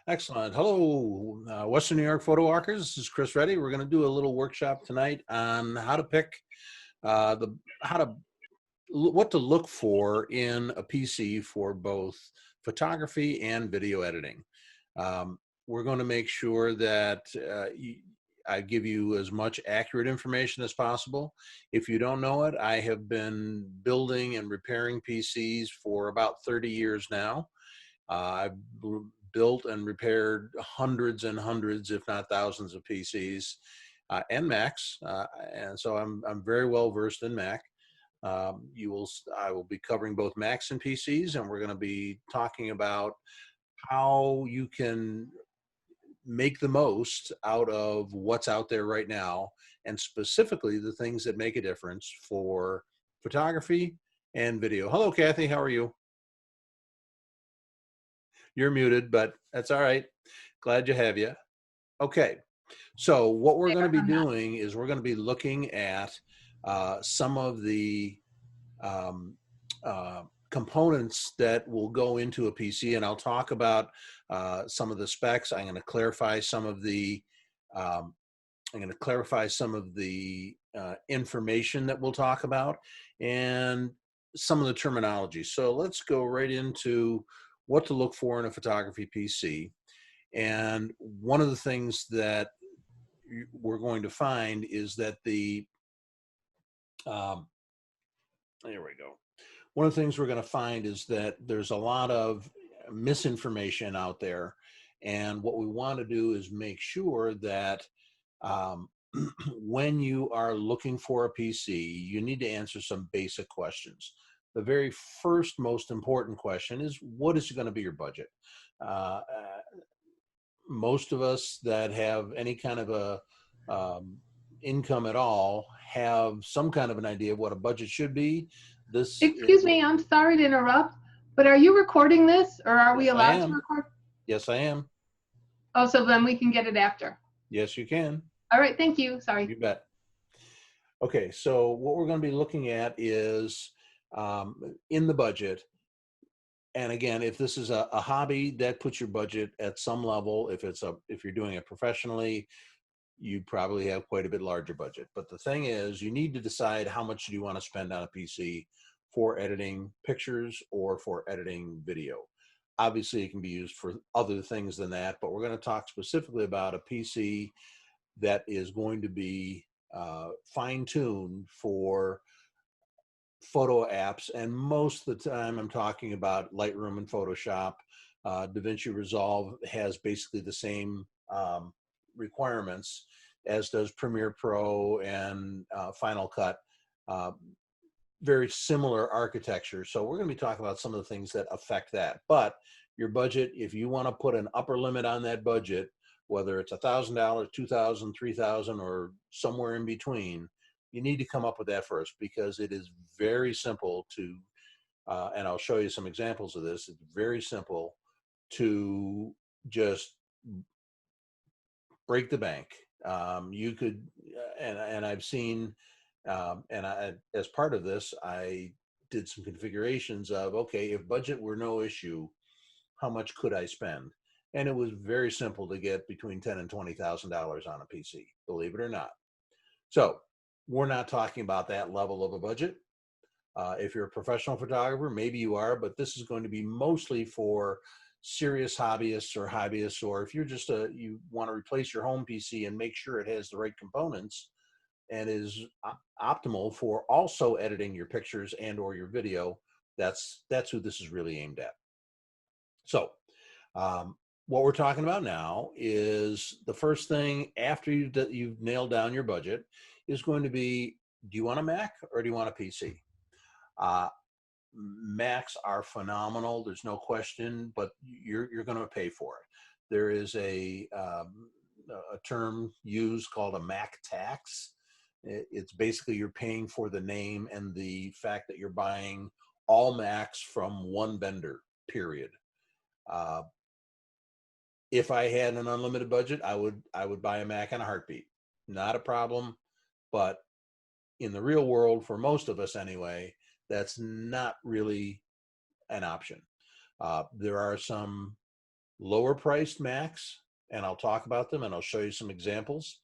Excellent. Hello, Western New York photo walkers. This is Chris Reddy. We're going to do a little workshop tonight on how to pick the how to what to look for in a PC for both photography and video editing. We're going to make sure that I give you as much accurate information as possible. If you don't know it, I have been building and repairing PCs for about 30 years now. I've built and repaired hundreds and hundreds, if not thousands, of PCs and Macs, and so I'm very well versed in Mac. I will be covering both Macs and PCs, and we're going to be talking about how you can make the most out of what's out there right now, and specifically the things that make a difference for photography and video. Hello, Kathy. How are you? You're muted, but that's all right. Glad to have you. Okay, so what we're going to be doing is we're going to be looking at some of the um, components that will go into a PC, and I'll talk about some of the specs. I'm going to clarify some of the um, information that we'll talk about and some of the terminology. So let's go right into what to look for in a photography PC. And one of the things that we're going to find is that um, there we go. One of the things we're going to find is that there's a lot of misinformation out there. And what we want to do is make sure that um, when you are looking for a PC, you need to answer some basic questions. The very first most important question is, what is going to be your budget? Uh, Most of us that have any kind of a income at all have some kind of an idea of what a budget should be. This Excuse me, I'm sorry to interrupt, but are you recording this or are we Yes, I allowed to am. record? Yes, I am. Oh, so then we can get it after. Yes, you can. All right, thank you. Sorry. You bet. Okay, so what we're going to be looking at is in the budget. And again, if this is a hobby, that puts your budget at some level. If you're doing it professionally, you probably have quite a bit larger budget. But the thing is, you need to decide how much do you want to spend on a PC for editing pictures or for editing video. Obviously, it can be used for other things than that, but we're going to talk specifically about a PC that is going to be fine-tuned for photo apps. And most of the time, I'm talking about Lightroom and Photoshop. DaVinci Resolve has basically the same requirements, as does Premiere Pro and Final Cut. Uh, Very similar architecture. So we're going to be talking about some of the things that affect that. But your budget, if you want to put an upper limit on that budget, whether it's $1,000, $2,000, $3,000, or somewhere in between, you need to come up with that first, because it is very simple to, and I'll show you some examples of this. It's very simple to just break the bank. You could, and I've seen, as part of this, I did some configurations of, okay, if budget were no issue, how much could I spend? And it was very simple to get between $10,000 and $20,000 on a PC, believe it or not. So we're not talking about that level of a budget. If you're a professional photographer, maybe you are, but this is going to be mostly for serious hobbyists, or if you're just you want to replace your home PC and make sure it has the right components and is optimal for also editing your pictures and or your video. That's who this is really aimed at. So what we're talking about now is the first thing after you've nailed down your budget is going to be, do you want a Mac or do you want a PC? Uh, Macs are phenomenal. There's no question, but you're going to pay for it. There is a term used called a Mac tax. It's basically you're paying for the name and the fact that you're buying all Macs from one vendor, period. Uh, if I had an unlimited budget, I would buy a Mac in a heartbeat. Not a problem, but in the real world, for most of us anyway, that's not really an option. There are some lower priced Macs, and I'll talk about them and I'll show you some examples.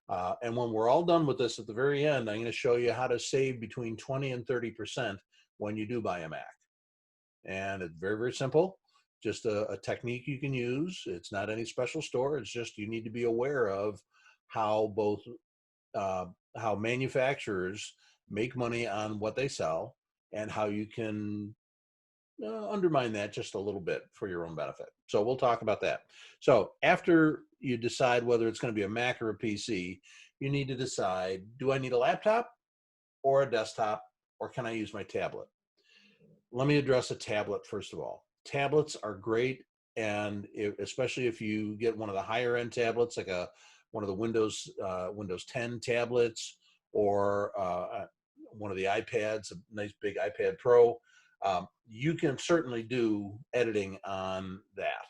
And when we're all done with this at the very end, I'm going to show you how to save between 20 and 30% when you do buy a Mac. And it's very, very simple. Just a technique you can use. It's not any special store. It's just you need to be aware of how both how manufacturers make money on what they sell and how you can undermine that just a little bit for your own benefit. So we'll talk about that. So after you decide whether it's going to be a Mac or a PC, you need to decide, do I need a laptop or a desktop, or can I use my tablet? Let me address a tablet first of all. Tablets are great, and especially if you get one of the higher end tablets, like one of the Windows 10 tablets, or one of the iPads, a nice big iPad Pro, you can certainly do editing on that.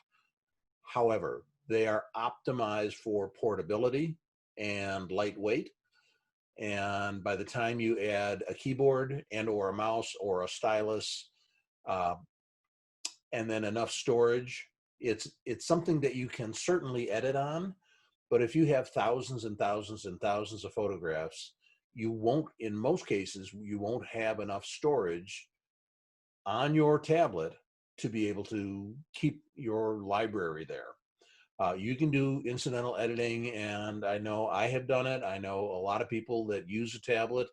However, they are optimized for portability and lightweight. And by the time you add a keyboard and or a mouse or a stylus, uh, and then enough storage, it's something that you can certainly edit on. But if you have thousands and thousands and thousands of photographs, you won't, in most cases, you won't have enough storage on your tablet to be able to keep your library there. You can do incidental editing, and I know I have done it. I know a lot of people that use a tablet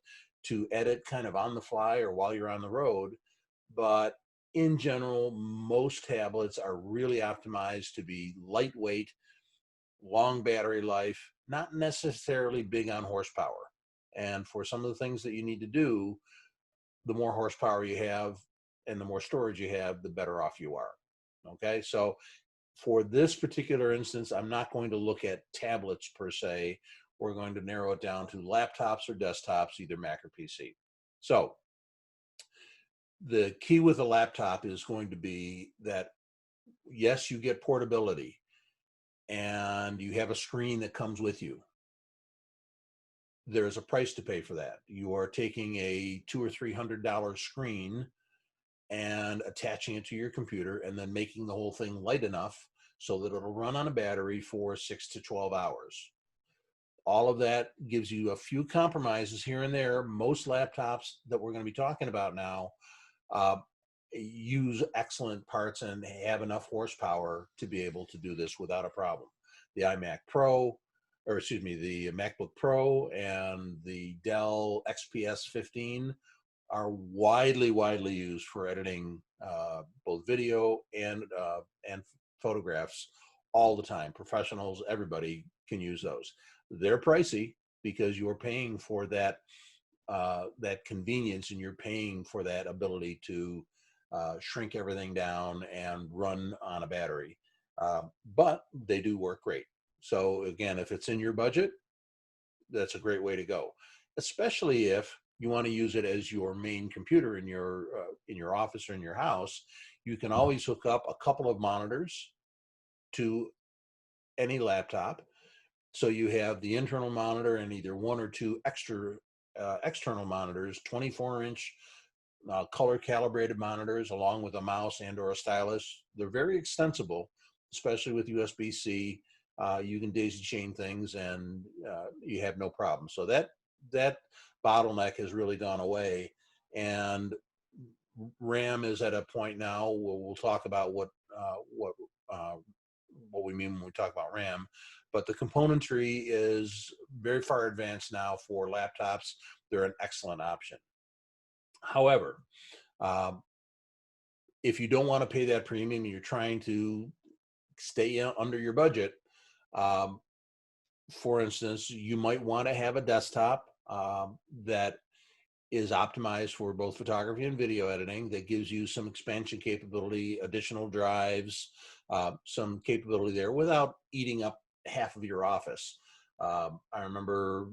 to edit kind of on the fly or while you're on the road. But in general, most tablets are really optimized to be lightweight, long battery life, not necessarily big on horsepower. And for some of the things that you need to do, the more horsepower you have and the more storage you have, the better off you are. Okay, so for this particular instance, I'm not going to look at tablets per se. We're going to narrow it down to laptops or desktops, either Mac or PC. So the key with a laptop is going to be that, yes, you get portability and you have a screen that comes with you. There is a price to pay for that. You are taking a $200 or $300 screen and attaching it to your computer and then making the whole thing light enough so that it'll run on a battery for 6 to 12 hours. All of that gives you a few compromises here and there. Most laptops that we're going to be talking about now uh, use excellent parts and have enough horsepower to be able to do this without a problem. The iMac Pro, or excuse me, the MacBook Pro and the Dell XPS 15 are widely used for editing both video and photographs all the time. Professionals, everybody can use those. They're pricey because you're paying for that that convenience, and you're paying for that ability to shrink everything down and run on a battery. But they do work great. So again, if it's in your budget, that's a great way to go, especially if you want to use it as your main computer in your office or in your house. You can always hook up a couple of monitors to any laptop. So you have the internal monitor and either one or two external monitors, 24-inch color calibrated monitors, along with a mouse and or a stylus. They're very extensible, especially with USB-C. You can daisy chain things and you have no problem. So that bottleneck has really gone away. And RAM is at a point now where we'll talk about what we mean when we talk about RAM. But the componentry is very far advanced now for laptops. They're an excellent option. However, if you don't want to pay that premium and you're trying to stay under your budget, for instance, you might want to have a desktop that is optimized for both photography and video editing, that gives you some expansion capability, additional drives, some capability there without eating up half of your office. I remember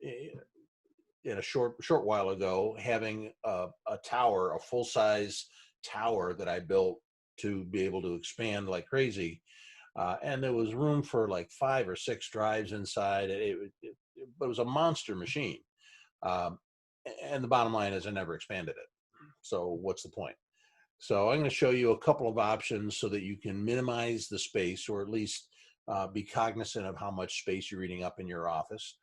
in a short while ago having a tower, a full-size tower that I built to be able to expand like crazy. And there was room for like 5 or 6 drives inside. It was a monster machine. And the bottom line is I never expanded it. So what's the point? So I'm going to show you a couple of options so that you can minimize the space, or at least be cognizant of how much space you're eating up in your office,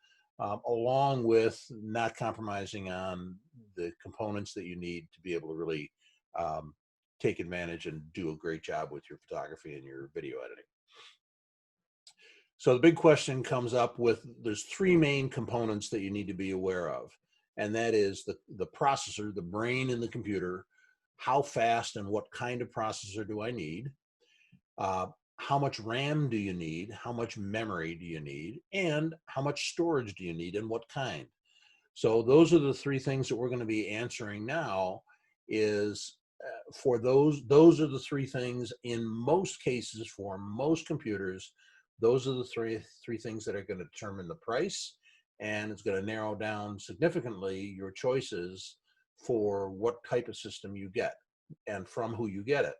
along with not compromising on the components that you need to be able to really um, take advantage and do a great job with your photography and your video editing. So the big question comes up with, there's three main components that you need to be aware of. And that is the processor, the brain in the computer. How fast and what kind of processor do I need? How much RAM do you need? How much memory do you need? And how much storage do you need, and what kind? So those are the three things that we're going to be answering now. Is for those are the three things in most cases for most computers. Those are the three things that are going to determine the price, and it's going to narrow down significantly your choices for what type of system you get and from who you get it.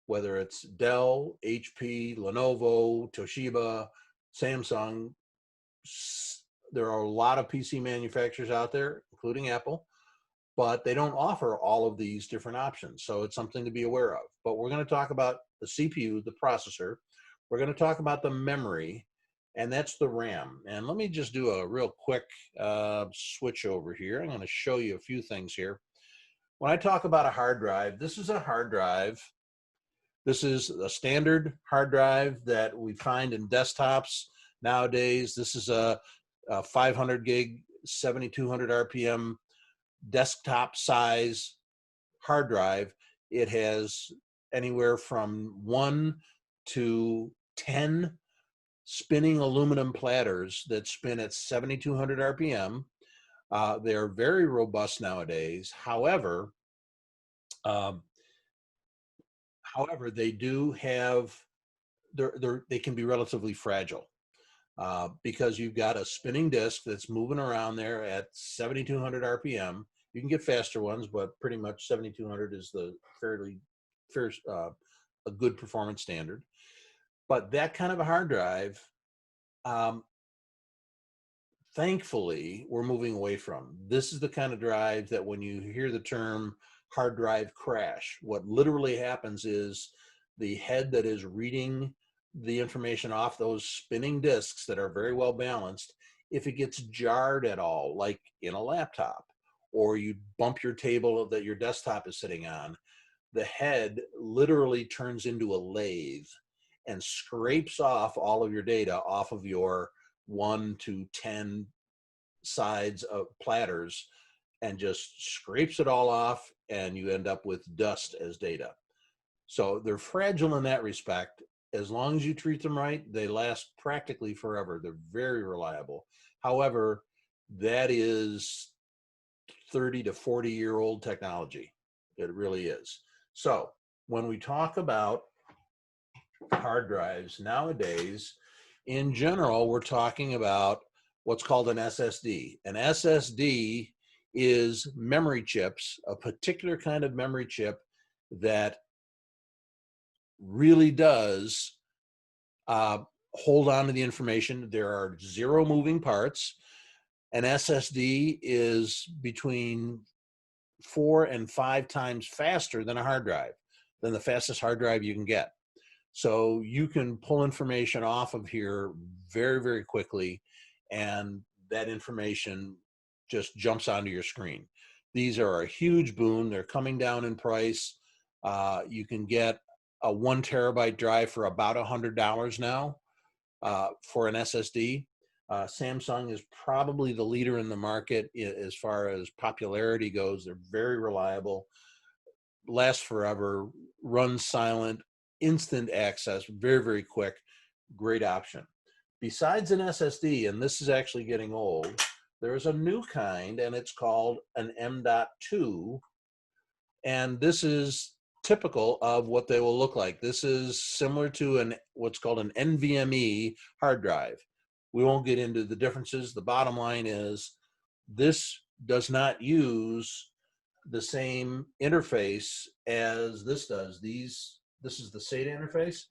Whether it's Dell, HP, Lenovo, Toshiba, Samsung, there are a lot of PC manufacturers out there, including Apple, but they don't offer all of these different options. So it's something to be aware of. But we're going to talk about the CPU, the processor. We're going to talk about the memory, and that's the RAM. And let me just do a real quick switch over here. I'm going to show you a few things here. When I talk about a hard drive, this is a hard drive. This is a standard hard drive that we find in desktops nowadays. This is a 500 gig, 7200 RPM desktop size hard drive. It has anywhere from 1 to 10 spinning aluminum platters that spin at 7200 RPM. They're very robust nowadays. However, they do have, they can be relatively fragile because you've got a spinning disk that's moving around there at 7,200 RPM. You can get faster ones, but pretty much 7,200 is the a good performance standard. But that kind of a hard drive, thankfully, we're moving away from. This is the kind of drive that when you hear the term hard drive crash, what literally happens is the head that is reading the information off those spinning disks that are very well balanced, if it gets jarred at all, like in a laptop, or you bump your table that your desktop is sitting on, the head literally turns into a lathe and scrapes off all of your data off of your 1 to 10 sides of platters and just scrapes it all off, and you end up with dust as data. So they're fragile in that respect. As long as you treat them right, they last practically forever. They're very reliable. However, that is 30 to 40-year-old technology. It really is. So when we talk about hard drives nowadays, in general, we're talking about what's called an SSD. An SSD is memory chips, a particular kind of memory chip that really does hold on to the information. There are 0 moving parts. An SSD is between 4 and 5 times faster than a hard drive, than the fastest hard drive you can get. So you can pull information off of here very, very quickly, and that information just jumps onto your screen. These are a huge boon. They're coming down in price. You can get a 1 terabyte drive for about $100 now for an SSD. Samsung is probably the leader in the market as far as popularity goes. They're very reliable, last forever, run silent, instant access, very, very quick, great option. Besides an SSD, and this is actually getting old, there's a new kind, and it's called an M.2, and this is typical of what they will look like. This is similar to what's called an NVMe hard drive. We won't get into the differences. The bottom line is this does not use the same interface as this does. This is the SATA interface.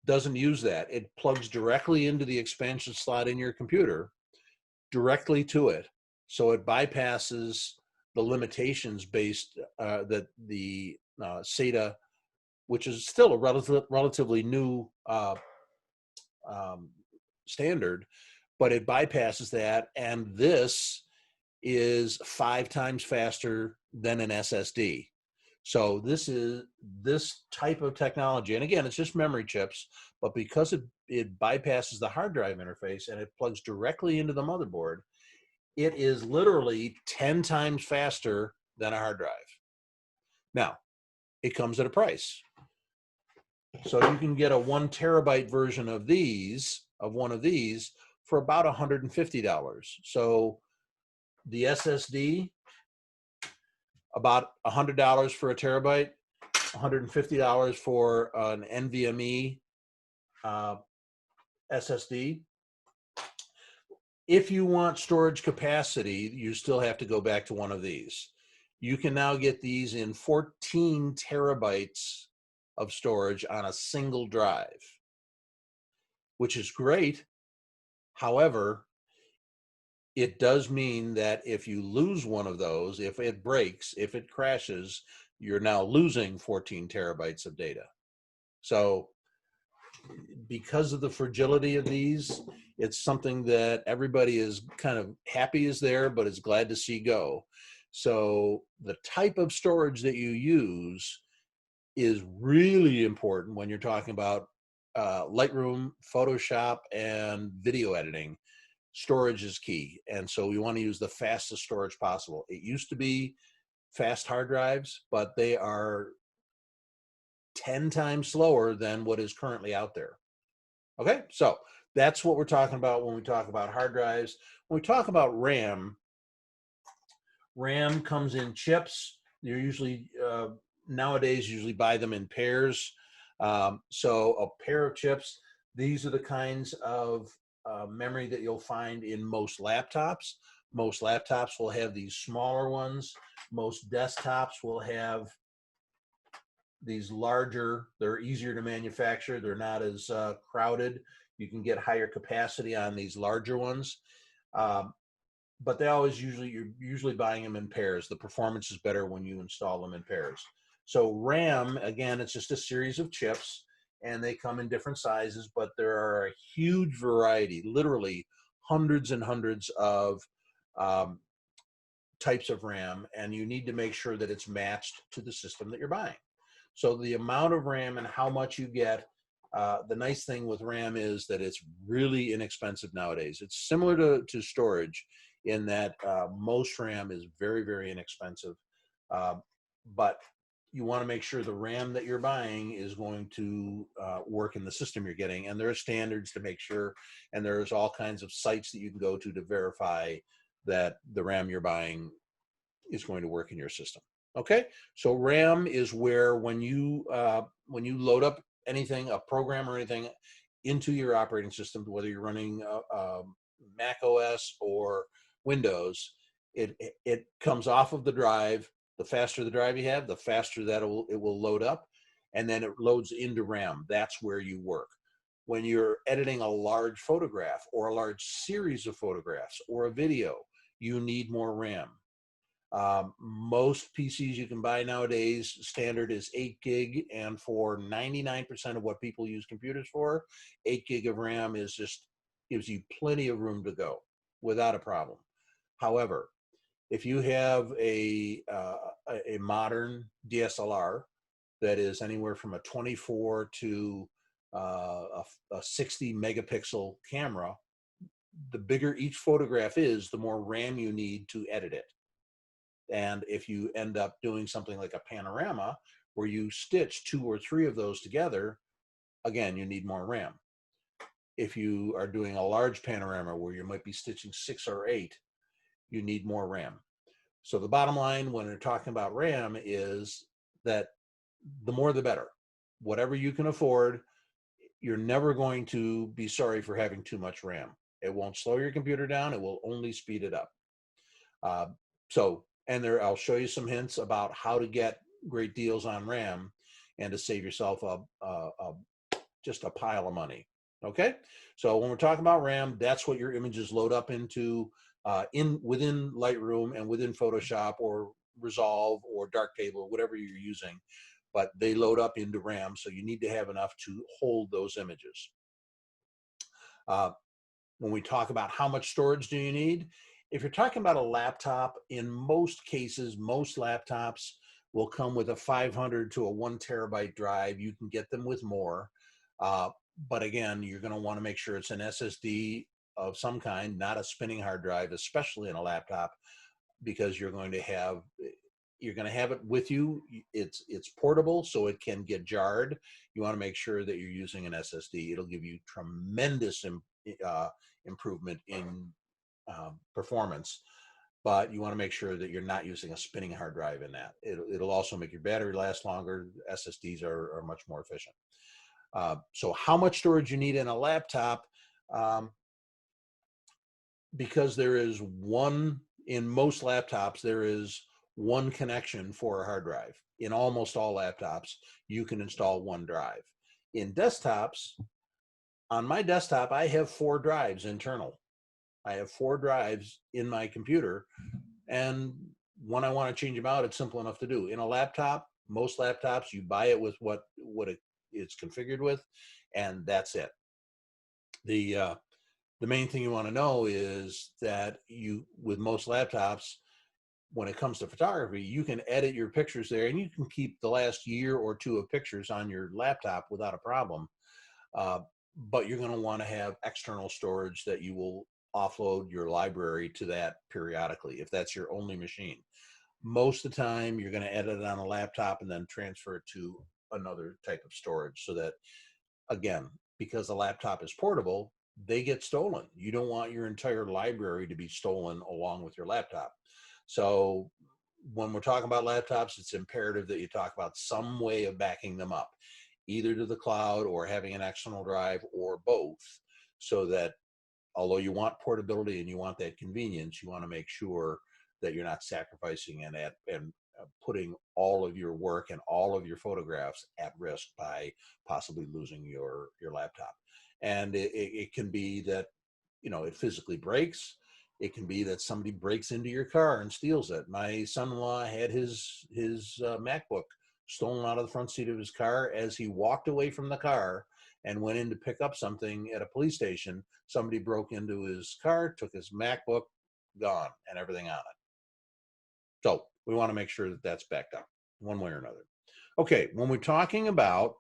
Doesn't use that. It plugs directly into the expansion slot in your computer, directly to it. So it bypasses the limitations based that the SATA, which is still a relatively new um, standard, but it bypasses that. And this is 5 times faster than an SSD. So this type of technology, and again, it's just memory chips, but because it bypasses the hard drive interface and it plugs directly into the motherboard, it is literally 10 times faster than a hard drive. Now, it comes at a price. So you can get a 1 terabyte version of one of these, for about $150. So the SSD, about $100 for a terabyte, $150 for an NVMe SSD. If you want storage capacity, you still have to go back to one of these. You can now get these in 14 terabytes of storage on a single drive, which is great. However, it does mean that if you lose one of those, if it breaks, if it crashes, you're now losing 14 terabytes of data. So because of the fragility of these, it's something that everybody is kind of happy is there, but is glad to see go. So the type of storage that you use is really important when you're talking about Lightroom, Photoshop, and video editing. Storage is key. And so we want to use the fastest storage possible. It used to be fast hard drives, but they are 10 times slower than what is currently out there. Okay, so that's what we're talking about when we talk about hard drives. When we talk about RAM, RAM comes in chips. You're usually, nowadays, usually buy them in pairs. So a pair of chips, these are the kinds of memory that you'll find in most laptops. Most laptops will have these smaller ones. Most desktops will have these larger. They're easier to manufacture. They're not as crowded. You can get higher capacity on these larger ones. But you're usually buying them in pairs. The performance is better when you install them in pairs. So RAM, again, it's just a series of chips, and they come in different sizes, but there are a huge variety, literally hundreds and hundreds of types of RAM, and you need to make sure that it's matched to the system that you're buying. So the amount of RAM and how much you get, the nice thing with RAM is that it's really inexpensive nowadays. It's similar to storage in that most RAM is very, very inexpensive. But you want to make sure the RAM that you're buying is going to work in the system you're getting. And there are standards to make sure, and there's all kinds of sites that you can go to verify that the RAM you're buying is going to work in your system. Okay, so RAM is where when you load up anything, a program or anything, into your operating system, whether you're running Mac OS or Windows, it comes off of the drive. The faster the drive you have, the faster that it will load up, and then it loads into RAM. That's where you work. When you're editing a large photograph or a large series of photographs or a video, you need more RAM. Most PCs you can buy nowadays, standard is 8 gig, and for 99% of what people use computers for, 8 gig of RAM gives you plenty of room to go without a problem. However, if you have a modern DSLR that is anywhere from a 24 to a 60 megapixel camera, the bigger each photograph is, the more RAM you need to edit it. And if you end up doing something like a panorama where you stitch 2 or 3 of those together, again, you need more RAM. If you are doing a large panorama where you might be stitching 6 or 8, you need more RAM. So the bottom line when we're talking about RAM is that the more the better. Whatever you can afford, you're never going to be sorry for having too much RAM. It won't slow your computer down. It will only speed it up. And I'll show you some hints about how to get great deals on RAM and to save yourself just a pile of money. Okay, so when we're talking about RAM, that's what your images load up into within Lightroom and within Photoshop or Resolve or Darktable or whatever you're using, but they load up into RAM, so you need to have enough to hold those images. When we talk about how much storage do you need, if you're talking about a laptop, in most cases, most laptops will come with a 500 to a 1 terabyte drive. You can get them with more. But again, you're going to want to make sure it's an SSD of some kind, not a spinning hard drive, especially in a laptop, because you're going to have it with you. It's portable, so it can get jarred. You want to make sure that you're using an SSD. It'll give you tremendous improvement in performance, but you want to make sure that you're not using a spinning hard drive in that. It'll also make your battery last longer. SSDs are much more efficient. So how much storage you need in a laptop, because there is one, in most laptops, there is one connection for a hard drive. In almost all laptops, you can install one drive. In desktops, on my desktop, I have 4 drives internal. I have 4 drives in my computer, and when I want to change them out, it's simple enough to do. In a laptop, most laptops, you buy it with what it's configured with, and that's it. The main thing you want to know is that with most laptops, when it comes to photography, you can edit your pictures there, and you can keep the last year or 2 of pictures on your laptop without a problem. But you're going to want to have external storage that you will offload your library to that periodically, if that's your only machine. Most of the time, you're going to edit it on a laptop and then transfer it to another type of storage, so that, again, because the laptop is portable, they get stolen. You don't want your entire library to be stolen along with your laptop. So when we're talking about laptops, it's imperative that you talk about some way of backing them up, either to the cloud or having an external drive or both, so that although you want portability and you want that convenience, you want to make sure that you're not sacrificing and putting all of your work and all of your photographs at risk by possibly losing your laptop. And it can be that, it physically breaks. It can be that somebody breaks into your car and steals it. My son-in-law had his MacBook stolen out of the front seat of his car. As he walked away from the car and went in to pick up something at a police station, somebody broke into his car, took his MacBook, gone, and everything on it. So we want to make sure that that's backed up one way or another. Okay, when we're talking about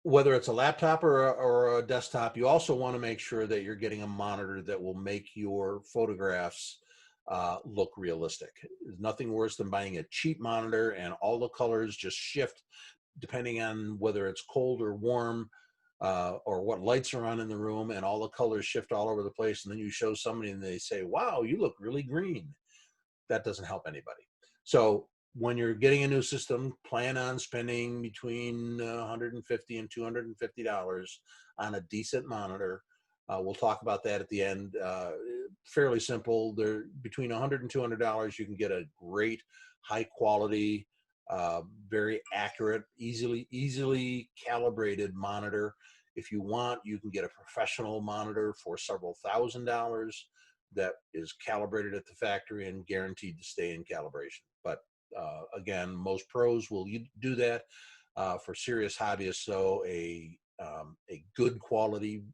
whether it's a laptop or a desktop, you also want to make sure that you're getting a monitor that will make your photographs look realistic. There's nothing worse than buying a cheap monitor and all the colors just shift depending on whether it's cold or warm, or what lights are on in the room, and all the colors shift all over the place. And then you show somebody and they say, wow, you look really green. That doesn't help anybody. So when you're getting a new system, plan on spending between $150 and $250 on a decent monitor. We'll talk about that at the end. Fairly simple. They're between $100 and $200. You can get a great, high quality, very accurate, easily calibrated monitor. If you want, you can get a professional monitor for several $1,000s that is calibrated at the factory and guaranteed to stay in calibration. But again, most pros will do that. For serious hobbyists, so a good quality,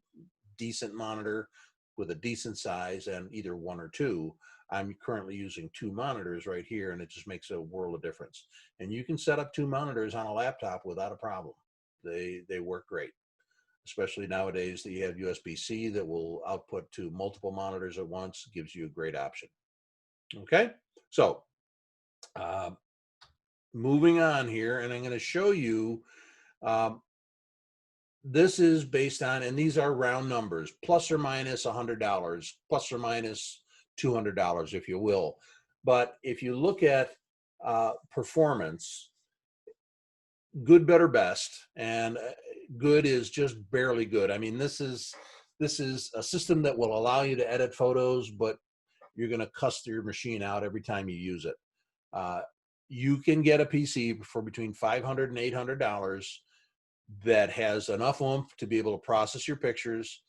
decent monitor with a decent size, and either 1 or 2. I'm currently using 2 monitors right here, and it just makes a world of difference. And you can set up 2 monitors on a laptop without a problem. They work great, especially nowadays that you have USB-C that will output to multiple monitors at once. Gives you a great option. Okay, so moving on here, and I'm going to show you, this is based on, and these are round numbers, plus or minus $100, plus or minus $200, if you will. But if you look at performance, good, better, best, and good is just barely good. I mean, this is a system that will allow you to edit photos, but you're going to cuss your machine out every time you use it. You can get a PC for between $500 and $800 that has enough oomph to be able to process your pictures,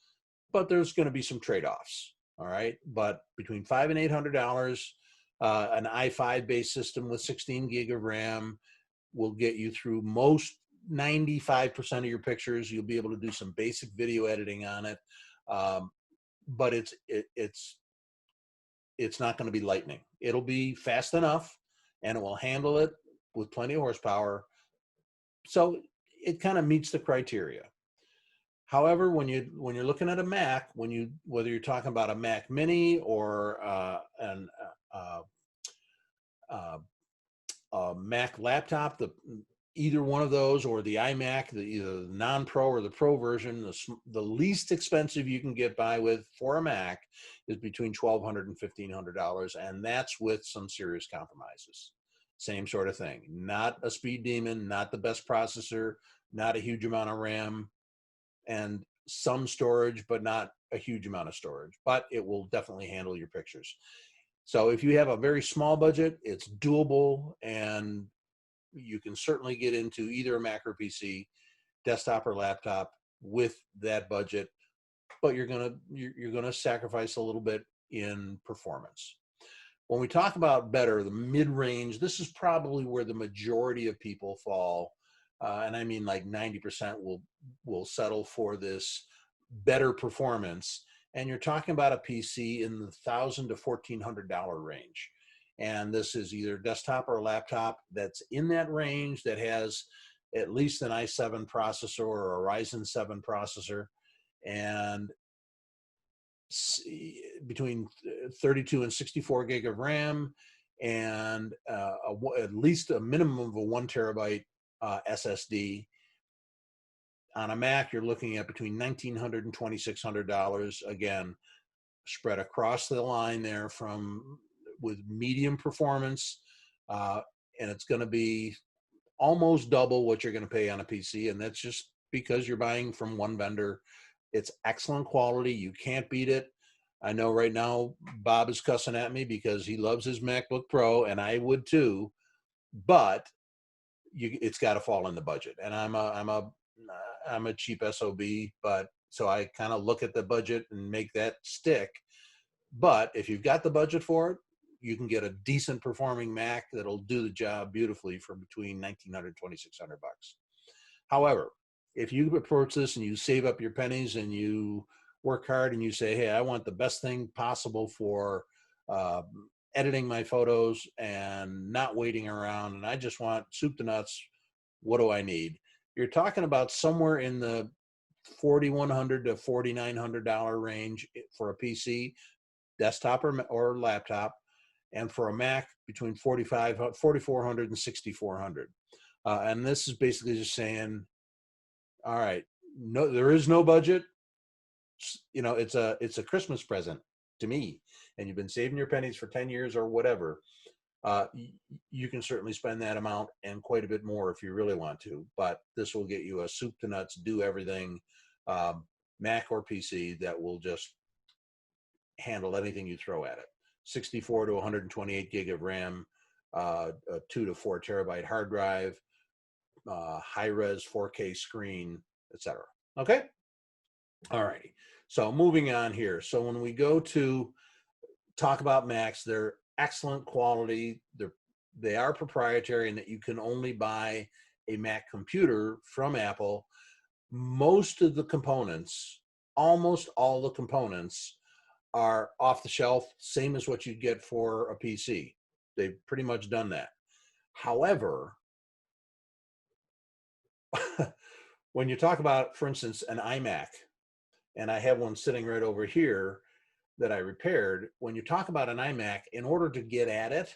but there's going to be some trade-offs. All right, but between $500 and $800, an i5 based system with 16 gig of RAM will get you through most 95% of your pictures. You'll be able to do some basic video editing on it, but it's not going to be lightning. It'll be fast enough, and it will handle it with plenty of horsepower. So it kind of meets the criteria. However, when you're looking at a Mac, whether you're talking about a Mac Mini or uh, uh, a Mac laptop, either one of those, or the iMac, either the non-Pro or the Pro version, the least expensive you can get by with for a Mac is between $1,200 and $1,500, and that's with some serious compromises. Same sort of thing. Not a speed demon, not the best processor, not a huge amount of RAM, and some storage, but not a huge amount of storage. But it will definitely handle your pictures. So if you have a very small budget, it's doable, and you can certainly get into either a Mac or PC, desktop or laptop with that budget, but you're gonna sacrifice a little bit in performance. When we talk about better, the mid-range, this is probably where the majority of people fall, and I mean like 90% will settle for this better performance. And you're talking about a PC in the $1,000 to $1,400 range. And this is either desktop or laptop that's in that range, that has at least an i7 processor or a Ryzen 7 processor, and between 32 and 64 gig of RAM, and at least a minimum of a 1 terabyte SSD. On a Mac, you're looking at between $1,900 and $2,600. Again, spread across the line there, with medium performance, and it's going to be almost double what you're going to pay on a PC, and that's just because you're buying from one vendor. It's excellent quality. You can't beat it. I know right now Bob is cussing at me because he loves his MacBook Pro, and I would too, but it's got to fall in the budget. And I'm a cheap SOB, but so I kind of look at the budget and make that stick. But if you've got the budget for it, you can get a decent performing Mac that'll do the job beautifully for between $1,900 and $2,600. However, if you approach this and you save up your pennies and you work hard and you say, hey, I want the best thing possible for editing my photos and not waiting around, and I just want soup to nuts, what do I need? You're talking about somewhere in the $4,100 to $4,900 range for a PC, desktop or laptop, and for a Mac between $4,400 and $6,400. And this is basically just saying, all right, no, there is no budget. It's a Christmas present to me, and you've been saving your pennies for 10 years or whatever. You can certainly spend that amount and quite a bit more if you really want to, but this will get you a soup to nuts, do everything Mac or PC that will just handle anything you throw at it. 64 to 128 gig of RAM, a 2 to 4 terabyte hard drive, high-res 4K screen, etc. Okay? All righty. So moving on here. So when we go to talk about Macs, they're excellent quality. They are proprietary in that you can only buy a Mac computer from Apple. Most of the components, almost all the components, are off the shelf, same as what you'd get for a PC. They've pretty much done that. However, when you talk about, for instance, an iMac, and I have one sitting right over here that I repaired. When you talk about an iMac, in order to get at it,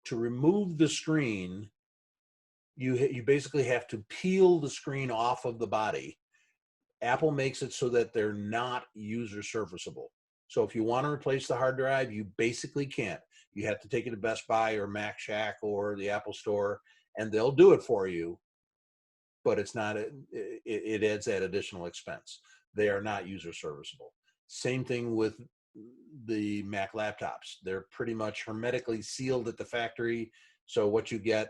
to remove the screen, you basically have to peel the screen off of the body. Apple makes it so that they're not user serviceable. So if you want to replace the hard drive, you basically can't. You have to take it to Best Buy or Mac Shack or the Apple Store, and they'll do it for you, but it's not, it adds that additional expense. They are not user serviceable. Same thing with the Mac laptops. They're pretty much hermetically sealed at the factory. So what you get,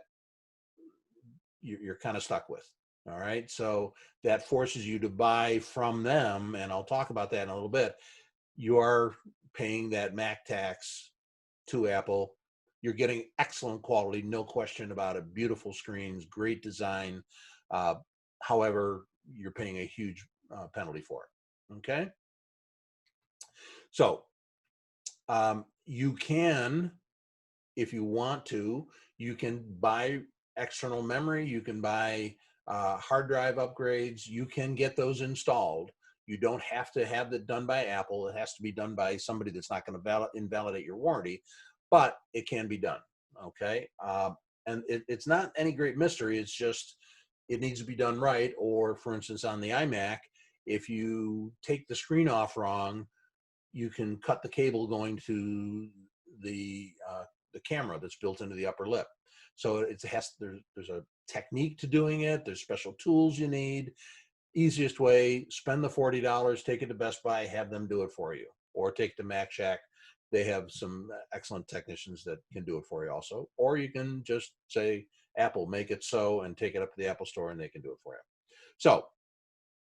you're kind of stuck with. All right. So that forces you to buy from them. And I'll talk about that in a little bit. You are paying that Mac tax to Apple. You're getting excellent quality, no question about it. Beautiful screens, great design. Uh, However, you're paying a huge penalty for it. Okay. So you can, if you want to, you can buy external memory, you can buy hard drive upgrades, you can get those installed. You don't have to have that done by Apple. It has to be done by somebody that's not going to invalidate your warranty, but it can be done. Okay. And it's not any great mystery. It's just, it needs to be done right. Or for instance, on the iMac, if you take the screen off wrong, you can cut the cable going to the camera that's built into the upper lip. So there's a technique to doing it. There's special tools you need. Easiest way: spend the $40, take it to Best Buy, have them do it for you, or take to Mac Shack. They have some excellent technicians that can do it for you also. Or you can just say, Apple, make it so, and take it up to the Apple store and they can do it for you. So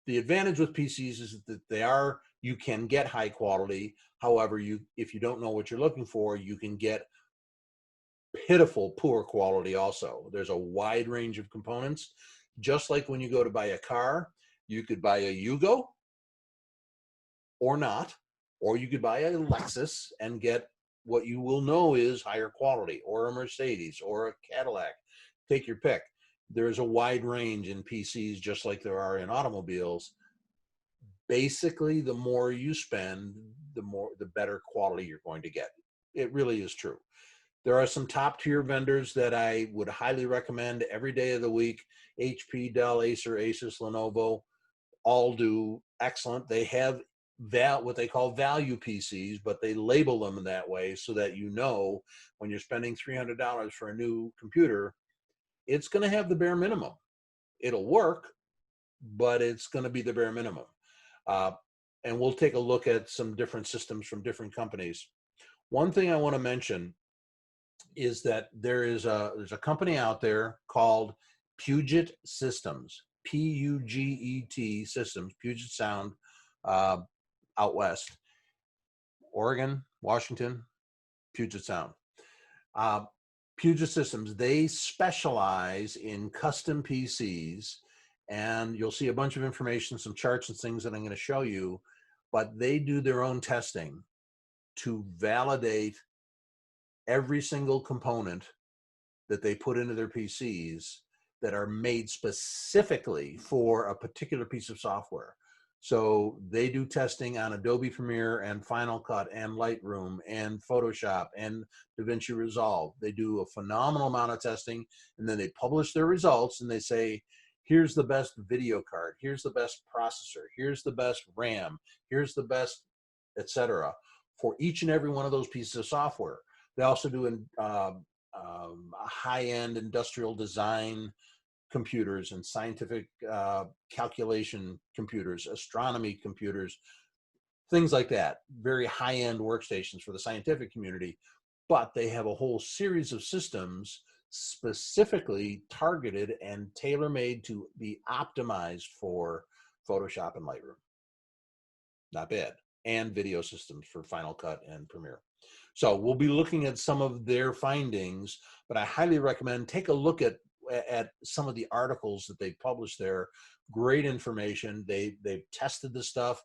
the advantage with PCs is that you can get high quality. However, if you don't know what you're looking for, you can get pitiful poor quality also. There's a wide range of components. Just like when you go to buy a car, you could buy a Yugo or not, or you could buy a Lexus and get what you will know is higher quality, or a Mercedes or a Cadillac. Take your pick. There's a wide range in PCs, just like there are in automobiles. Basically, the more you spend, the better quality you're going to get. It really is true. There are some top tier vendors that I would highly recommend every day of the week. HP, Dell, Acer, Asus, Lenovo, all do excellent. They have what they call value PCs, but they label them in that way so that you know when you're spending $300 for a new computer, it's going to have the bare minimum. It'll work, but it's going to be the bare minimum. And we'll take a look at some different systems from different companies. One thing I want to mention is that there's a company out there called Puget Systems, Puget Systems, Puget Sound, out west, Oregon, Washington, Puget Sound. Puget Systems, they specialize in custom PCs, and you'll see a bunch of information, some charts and things that I'm going to show you, but they do their own testing to validate every single component that they put into their PCs that are made specifically for a particular piece of software. So they do testing on Adobe Premiere and Final Cut and Lightroom and Photoshop and DaVinci Resolve. They do a phenomenal amount of testing, and then they publish their results and they say, here's the best video card, here's the best processor, here's the best RAM, here's the best, etc., for each and every one of those pieces of software. They also do high-end industrial design computers and scientific calculation computers, astronomy computers, things like that. Very high-end workstations for the scientific community, but they have a whole series of systems specifically targeted and tailor-made to be optimized for Photoshop and Lightroom. Not bad. And video systems for Final Cut and Premiere. So we'll be looking at some of their findings, but I highly recommend take a look at some of the articles that they published there. Great information. They've tested the stuff.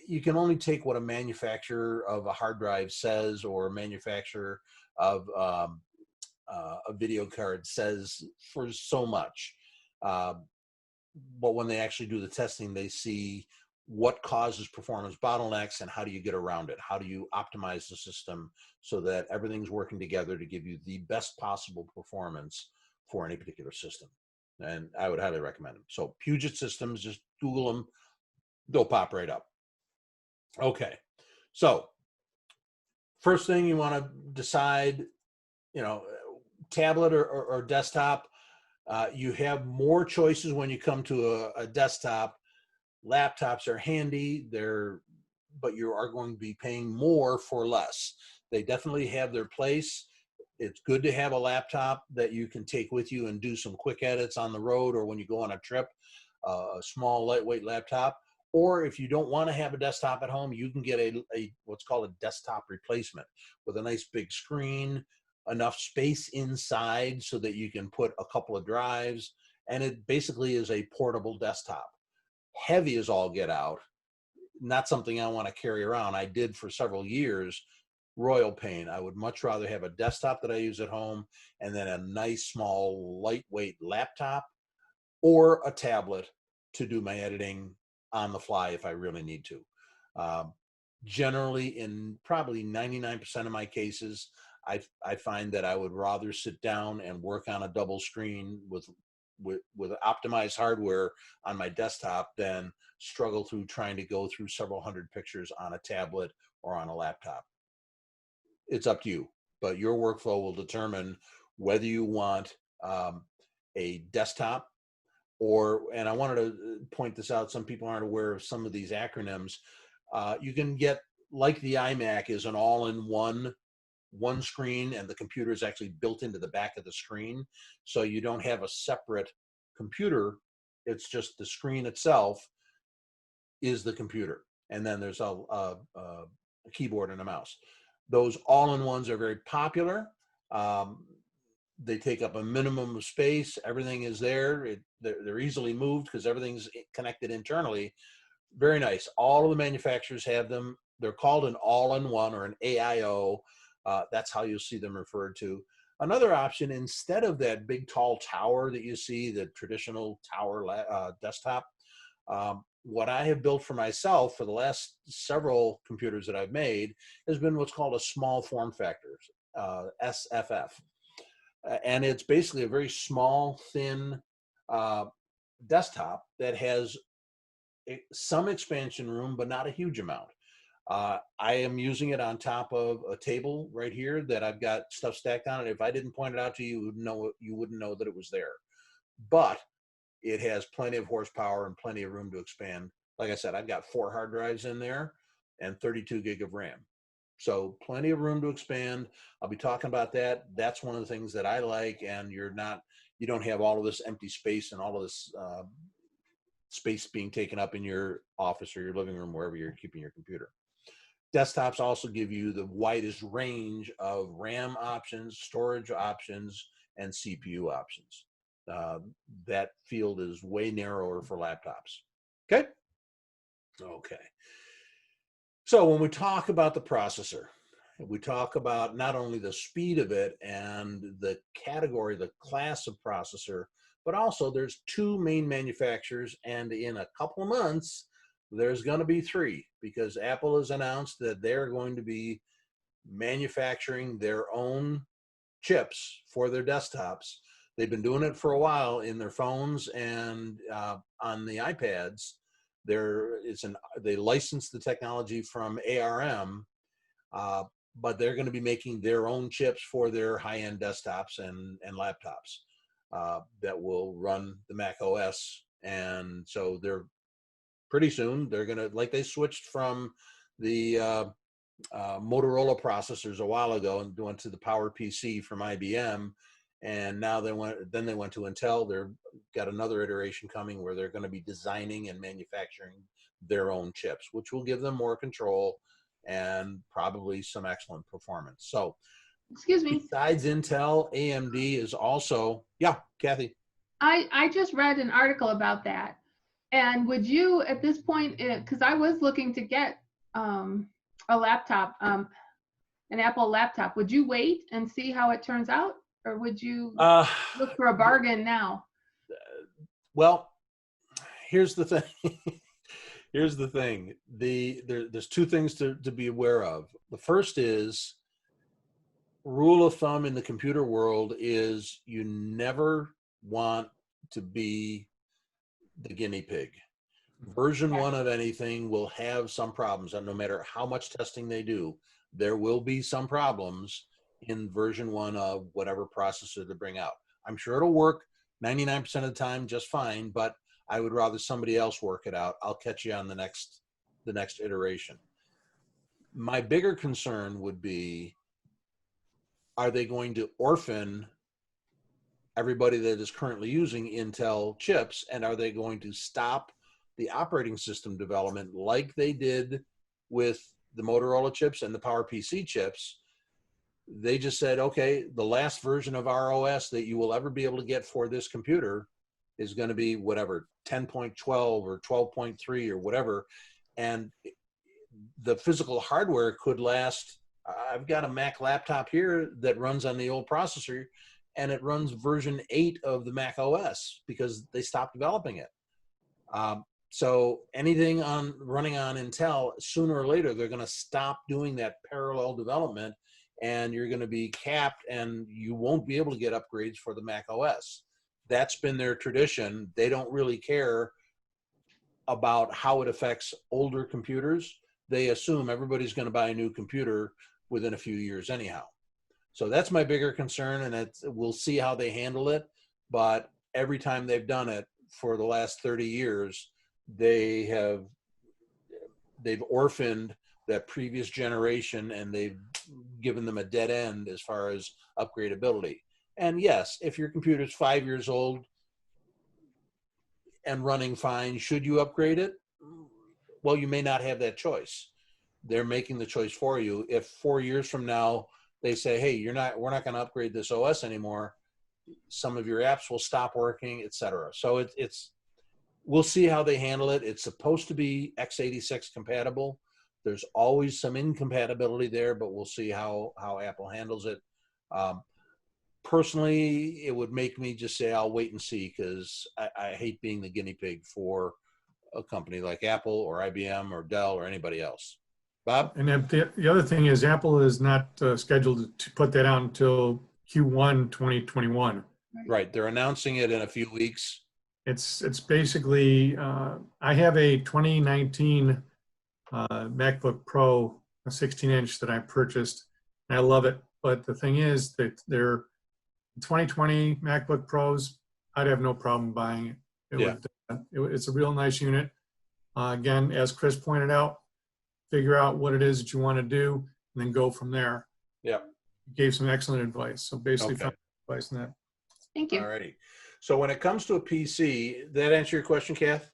You can only take what a manufacturer of a hard drive says, or a manufacturer of a video card says, for so much. But when they actually do the testing, they see what causes performance bottlenecks and how do you get around it? How do you optimize the system so that everything's working together to give you the best possible performance for any particular system? And I would highly recommend them. So Puget Systems, just Google them. They'll pop right up. Okay. So first thing you want to decide, tablet or desktop. You have more choices when you come to a desktop. Laptops are handy, but you are going to be paying more for less. They definitely have their place. It's good to have a laptop that you can take with you and do some quick edits on the road or when you go on a trip, a small lightweight laptop. Or if you don't want to have a desktop at home, you can get a what's called a desktop replacement with a nice big screen, enough space inside so that you can put a couple of drives, and it basically is a portable desktop. Heavy as all get out, not something I want to carry around. I did for several years. Royal pain. I would much rather have a desktop that I use at home and then a nice small lightweight laptop or a tablet to do my editing on the fly if I really need to. Um, Generally, in probably 99% of my cases, I find that I would rather sit down and work on a double screen with optimized hardware on my desktop than struggle through trying to go through several hundred pictures on a tablet or on a laptop. It's up to you, but your workflow will determine whether you want a desktop and I wanted to point this out, some people aren't aware of some of these acronyms. You can get, like the iMac is an all-in-one screen, and the computer is actually built into the back of the screen. So you don't have a separate computer. It's just the screen itself is the computer. And then there's a keyboard and a mouse. Those all-in-ones are very popular. They take up a minimum of space. Everything is there. They're easily moved because everything's connected internally. Very nice. All of the manufacturers have them. They're called an all-in-one or an AIO. That's how you'll see them referred to. Another option, instead of that big tall tower that you see, the traditional tower desktop, what I have built for myself for the last several computers that I've made has been what's called a small form factor, SFF. And it's basically a very small, thin desktop that has some expansion room, but not a huge amount. I am using it on top of a table right here that I've got stuff stacked on it. If I didn't point it out to you, you wouldn't know that it was there. But it has plenty of horsepower and plenty of room to expand. Like I said, I've got 4 hard drives in there and 32 gig of RAM. So plenty of room to expand. I'll be talking about that. That's one of the things that I like, and you don't have all of this empty space and all of this space being taken up in your office or your living room, wherever you're keeping your computer. Desktops also give you the widest range of RAM options, storage options, and CPU options. That field is way narrower for laptops. Okay? Okay. So when we talk about the processor, we talk about not only the speed of it and the category, the class of processor, but also there's 2 main manufacturers, and in a couple of months, there's going to be 3, because Apple has announced that they're going to be manufacturing their own chips for their desktops. They've been doing it for a while in their phones and on the iPads. They licensed the technology from ARM, but they're going to be making their own chips for their high-end desktops and laptops that will run the Mac OS. And so pretty soon they're going to, like they switched from the Motorola processors a while ago and went to the PowerPC from IBM, and now they went to Intel. They've got another iteration coming where they're going to be designing and manufacturing their own chips, which will give them more control and probably some excellent performance. So, Excuse me. besides Intel, AMD is also, yeah, Kathy. I just read an article about that. And would you, at this point, because I was looking to get a laptop, an Apple laptop, would you wait and see how it turns out? Or would you look for a bargain now? Well, here's the thing. Here's the thing. There's 2 things to be aware of. The first is, rule of thumb in the computer world is you never want to be the guinea pig. Version 1 of anything will have some problems, and no matter how much testing they do, there will be some problems in version 1 of whatever processor to bring out. I'm sure it'll work 99% of the time just fine, but I would rather somebody else work it out. I'll catch you on the next iteration. My bigger concern would be, are they going to orphan everybody that is currently using Intel chips, and are they going to stop the operating system development like they did with the Motorola chips and the PowerPC chips. They just said, okay, the last version of our OS that you will ever be able to get for this computer is going to be whatever, 10.12 or 12.3 or whatever. And the physical hardware could last. I've got a Mac laptop here that runs on the old processor, and it runs version 8 of the Mac OS because they stopped developing it. So anything running on Intel, sooner or later, they're going to stop doing that parallel development, and you're going to be capped, and you won't be able to get upgrades for the Mac OS. That's been their tradition. They don't really care about how it affects older computers. They assume everybody's going to buy a new computer within a few years anyhow. So that's my bigger concern, and we'll see how they handle it. But every time they've done it for the last 30 years, they've orphaned that previous generation, and they've given them a dead end as far as upgradability. And yes, if your computer's 5 years old and running fine, should you upgrade it? Well, you may not have that choice. They're making the choice for you. If 4 years from now they say, hey, we're not going to upgrade this OS anymore, some of your apps will stop working, etc. So we'll see how they handle it. It's supposed to be x86 compatible. There's always some incompatibility there, but we'll see how Apple handles it. Personally, it would make me just say I'll wait and see, because I hate being the guinea pig for a company like Apple or IBM or Dell or anybody else. Bob? And the other thing is Apple is not scheduled to put that out until Q1 2021. Right. They're announcing it in a few weeks. It's basically, I have a 2019 MacBook Pro, a 16-inch that I purchased, and I love it. But the thing is that they're 2020 MacBook Pros, I'd have no problem buying it. It's a real nice unit. Again, as Chris pointed out, figure out what it is that you want to do, and then go from there. Yeah. Gave some excellent advice. So basically, Okay. advice on that. Thank you. All righty. So when it comes to a PC, that answer your question, Kath?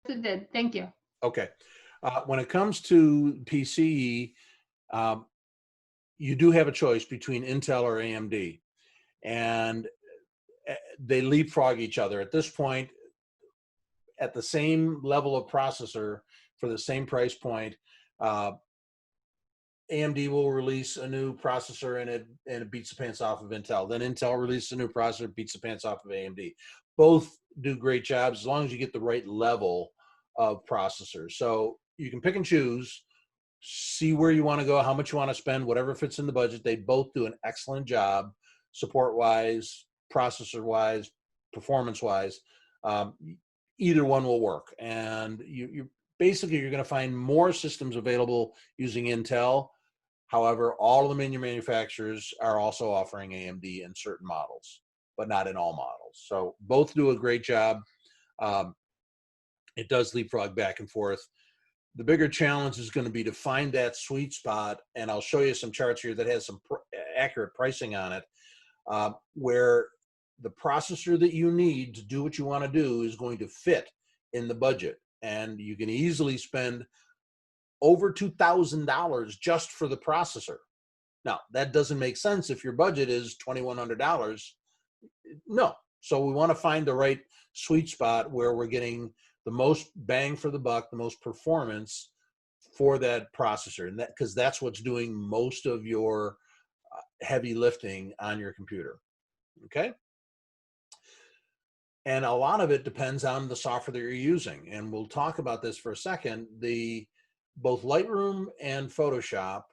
Yes, it did. Thank you. Okay. When it comes to PC, you do have a choice between Intel or AMD, and they leapfrog each other. At this point, at the same level of processor for the same price point, AMD will release a new processor and it beats the pants off of Intel. Then Intel releases a new processor, beats the pants off of AMD. Both do great jobs as long as you get the right level of processors. So you can pick and choose, see where you want to go, how much you want to spend, whatever fits in the budget. They both do an excellent job, support-wise, processor-wise, performance-wise. Either one will work. And you're going to find more systems available using Intel. However, all of the major manufacturers are also offering AMD in certain models, but not in all models. So both do a great job. It does leapfrog back and forth. The bigger challenge is going to be to find that sweet spot, and I'll show you some charts here that has some accurate pricing on it, where the processor that you need to do what you want to do is going to fit in the budget. And you can easily spend over $2,000 just for the processor. Now, that doesn't make sense if your budget is $2,100. No. So we want to find the right sweet spot where we're getting the most bang for the buck, the most performance for that processor. And because that's what's doing most of your heavy lifting on your computer. Okay? And a lot of it depends on the software that you're using. And we'll talk about this for a second. Both Lightroom and Photoshop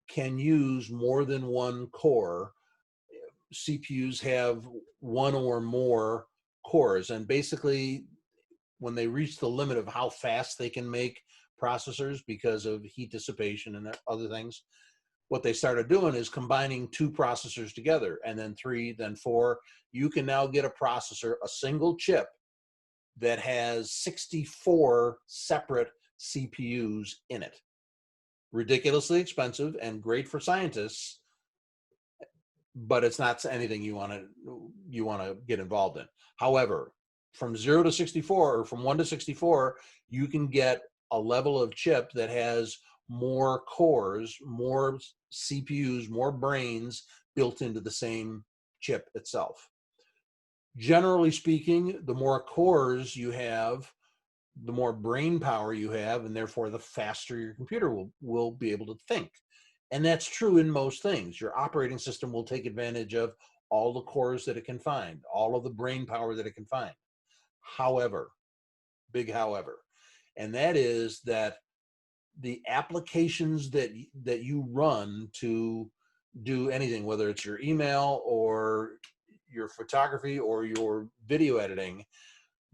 can use more than one core. CPUs have one or more cores. And basically, when they reach the limit of how fast they can make processors because of heat dissipation and other things, what they started doing is combining two processors together, and then 3, then 4. You can now get a processor, a single chip, that has 64 separate CPUs in it. Ridiculously expensive and great for scientists, but it's not anything you want to get involved in. However, from 0 to 64 or from 1 to 64, you can get a level of chip that has more cores, more CPUs, more brains built into the same chip itself. Generally speaking, the more cores you have, the more brain power you have, and therefore the faster your computer will be able to think. And that's true in most things. Your operating system will take advantage of all the cores that it can find, all of the brain power that it can find. However, big however, and that is that the applications that you run to do anything, whether it's your email or your photography or your video editing,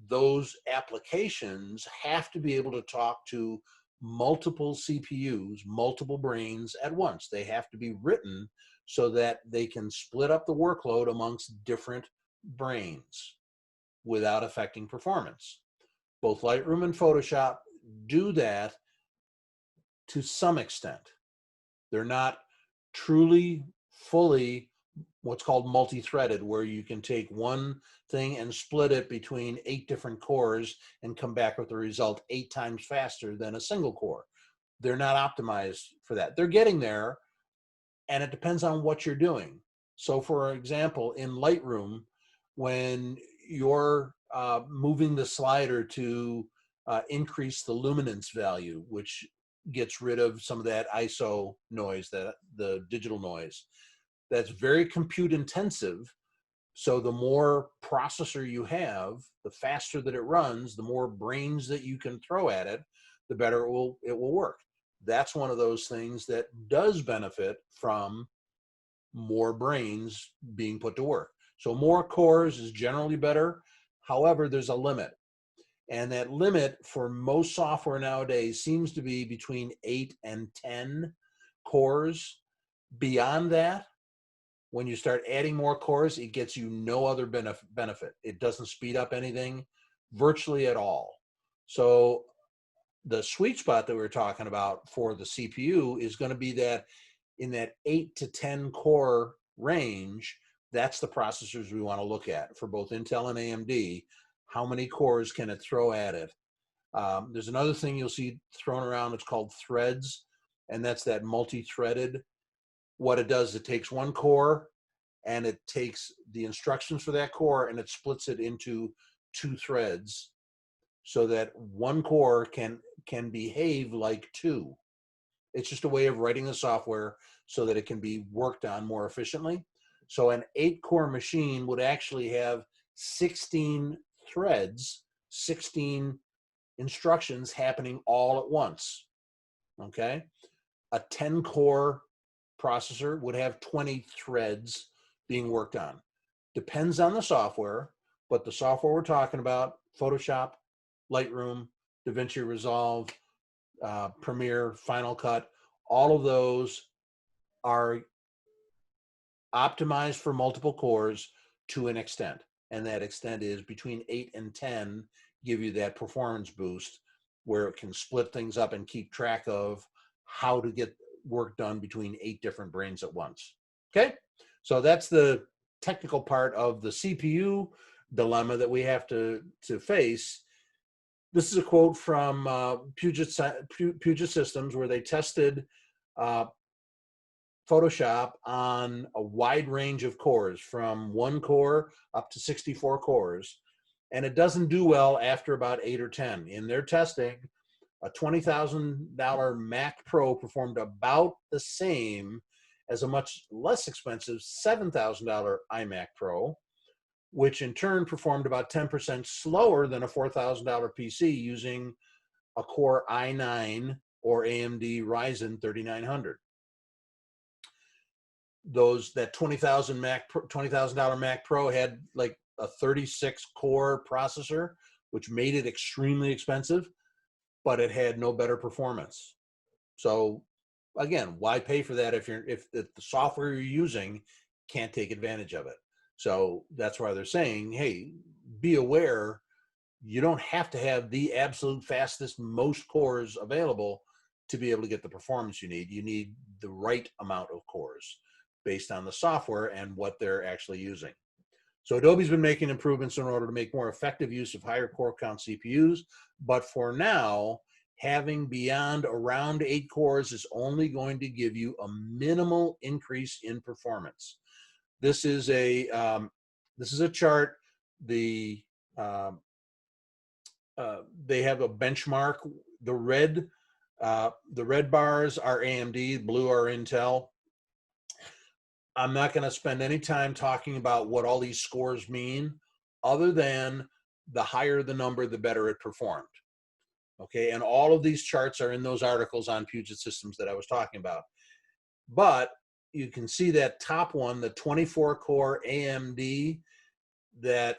those applications have to be able to talk to multiple CPUs, multiple brains at once. They have to be written so that they can split up the workload amongst different brains without affecting performance. Both Lightroom and Photoshop do that to some extent. They're not truly, fully what's called multi-threaded, where you can take one thing and split it between 8 different cores and come back with the result 8 times faster than a single core. They're not optimized for that. They're getting there, and it depends on what you're doing. So for example, in Lightroom, when you're moving the slider to increase the luminance value, which gets rid of some of that ISO noise, the digital noise, that's very compute intensive. So the more processor you have, the faster that it runs, the more brains that you can throw at it, the better it will work. That's one of those things that does benefit from more brains being put to work. So more cores is generally better. However, there's a limit. And that limit for most software nowadays seems to be between 8 and 10 cores. Beyond that, when you start adding more cores, it gets you no other benefit. It doesn't speed up anything virtually at all. So the sweet spot that we were talking about for the CPU is going to be that in that 8 to 10 core range. That's the processors we want to look at for both Intel and AMD. How many cores can it throw at it? There's another thing you'll see thrown around. It's called threads, and that's that multi-threaded. What it does, it takes one core and it takes the instructions for that core and it splits it into 2 threads so that one core can behave like 2. It's just a way of writing the software so that it can be worked on more efficiently. So an 8-core machine would actually have 16 threads, 16 instructions happening all at once, okay? A 10-core processor would have 20 threads being worked on. Depends on the software, but the software we're talking about, Photoshop, Lightroom, DaVinci Resolve, Premiere, Final Cut, all of those are optimized for multiple cores to an extent. And that extent is between 8 and 10 give you that performance boost where it can split things up and keep track of how to get work done between 8 different brains at once. Okay, so that's the technical part of the CPU dilemma that we have to face. This is a quote from Puget Systems, where they tested Photoshop on a wide range of cores, from 1 core up to 64 cores, and it doesn't do well after about 8 or 10. In their testing, a $20,000 Mac Pro performed about the same as a much less expensive $7,000 iMac Pro, which in turn performed about 10% slower than a $4,000 PC using a Core i9 or AMD Ryzen 3900. That $20,000 Mac Pro had like a 36 core processor, which made it extremely expensive, but it had no better performance. So again, why pay for that if the software you're using can't take advantage of it? So that's why they're saying, hey, be aware, you don't have to have the absolute fastest, most cores available to be able to get the performance you need. You need the right amount of cores based on the software and what they're actually using. So Adobe's been making improvements in order to make more effective use of higher core count CPUs, but for now, having beyond around 8 cores is only going to give you a minimal increase in performance. This is a chart. They have a benchmark. The red bars are AMD, blue are Intel. I'm not going to spend any time talking about what all these scores mean, other than the higher the number, the better it performed. Okay, and all of these charts are in those articles on Puget Systems that I was talking about. But you can see that top one, the 24-core AMD, that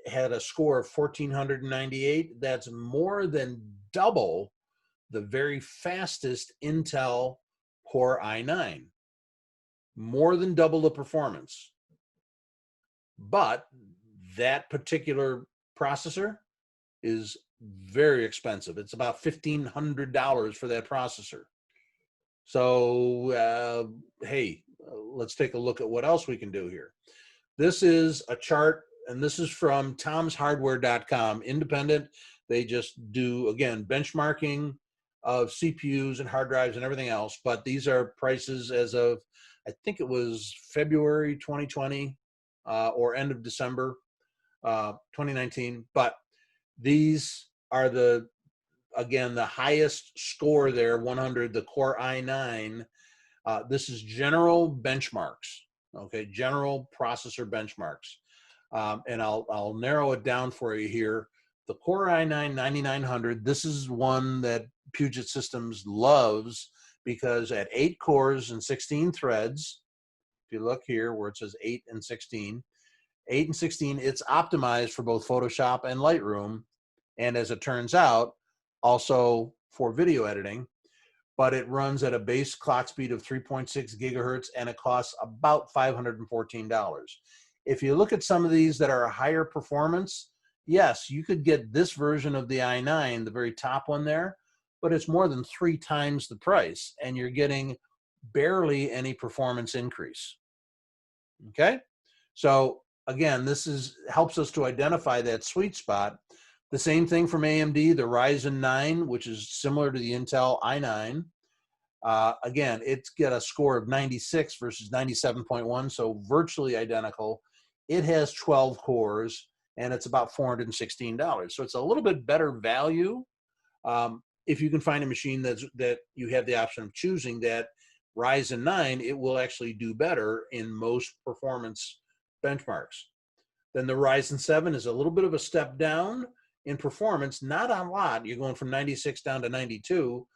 had a score of 1,498. That's more than double the very fastest Intel Core i9. More than double the performance. But that particular processor is very expensive. It's about $1,500 for that processor. So, hey, let's take a look at what else we can do here. This is a chart, and this is from tomshardware.com, independent. They just do, again, benchmarking of CPUs and hard drives and everything else. But these are prices as of, I think it was February 2020 or end of December 2019. But these are the highest score there, 100, the Core i9. This is general benchmarks, okay, general processor benchmarks. And I'll narrow it down for you here. The Core i9 9900, this is one that Puget Systems loves, because at 8 cores and 16 threads, if you look here where it says 8 and 16, it's optimized for both Photoshop and Lightroom, and as it turns out, also for video editing, but it runs at a base clock speed of 3.6 gigahertz, and it costs about $514. If you look at some of these that are a higher performance, yes, you could get this version of the i9, the very top one there, but it's more than 3 times the price, and you're getting barely any performance increase. Okay? So again, this helps us to identify that sweet spot. The same thing from AMD, the Ryzen 9, which is similar to the Intel i9. Again, it's got a score of 96 versus 97.1, so virtually identical. It has 12 cores, and it's about $416. So it's a little bit better value. If you can find a machine that you have the option of choosing that Ryzen 9, it will actually do better in most performance benchmarks. Then the Ryzen 7 is a little bit of a step down in performance, not a lot. You're going from 96 down to 92,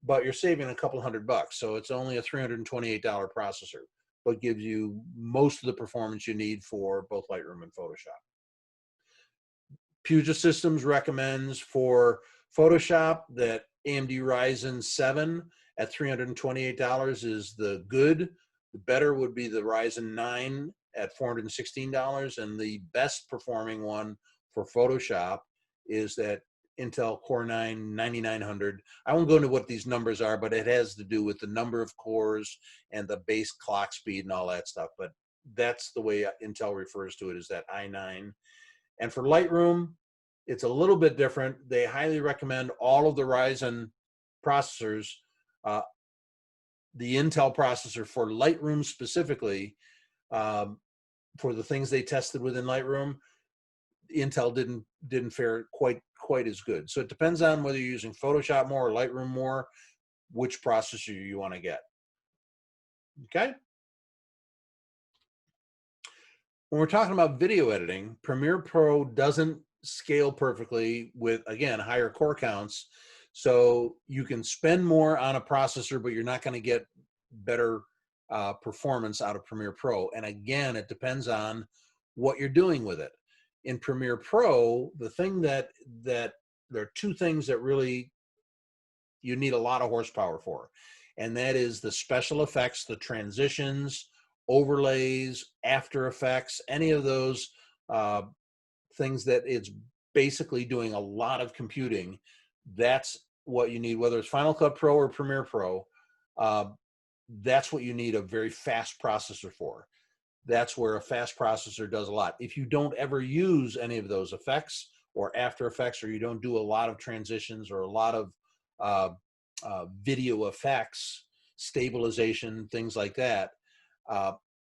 but you're saving a couple $100. So it's only a $328 processor, but gives you most of the performance you need for both Lightroom and Photoshop. Puget Systems recommends for Photoshop that AMD Ryzen 7 at $328 is the good. The better would be the Ryzen 9 at $416, and the best performing one for Photoshop is that Intel Core 9 9900. I won't go into what these numbers are, but it has to do with the number of cores and the base clock speed and all that stuff. But that's the way Intel refers to it, is that i9. And for Lightroom, it's a little bit different. They highly recommend all of the Ryzen processors. The Intel processor for Lightroom specifically, for the things they tested within Lightroom, Intel didn't fare quite as good. So it depends on whether you're using Photoshop more or Lightroom more, which processor you want to get. Okay? When we're talking about video editing, Premiere Pro doesn't scale perfectly with, again, higher core counts. So you can spend more on a processor, but you're not going to get better performance out of Premiere Pro. And again, it depends on what you're doing with it. In Premiere Pro, the thing that there are 2 things that really you need a lot of horsepower for, and that is the special effects, the transitions, overlays, After Effects, any of those things that it's basically doing a lot of computing. That's what you need, whether it's Final Cut Pro or Premiere Pro. That's what you need a very fast processor for. that's where a fast processor does a lot. If you don't ever use any of those effects or After Effects, or you don't do a lot of transitions or a lot of video effects, stabilization, things like that,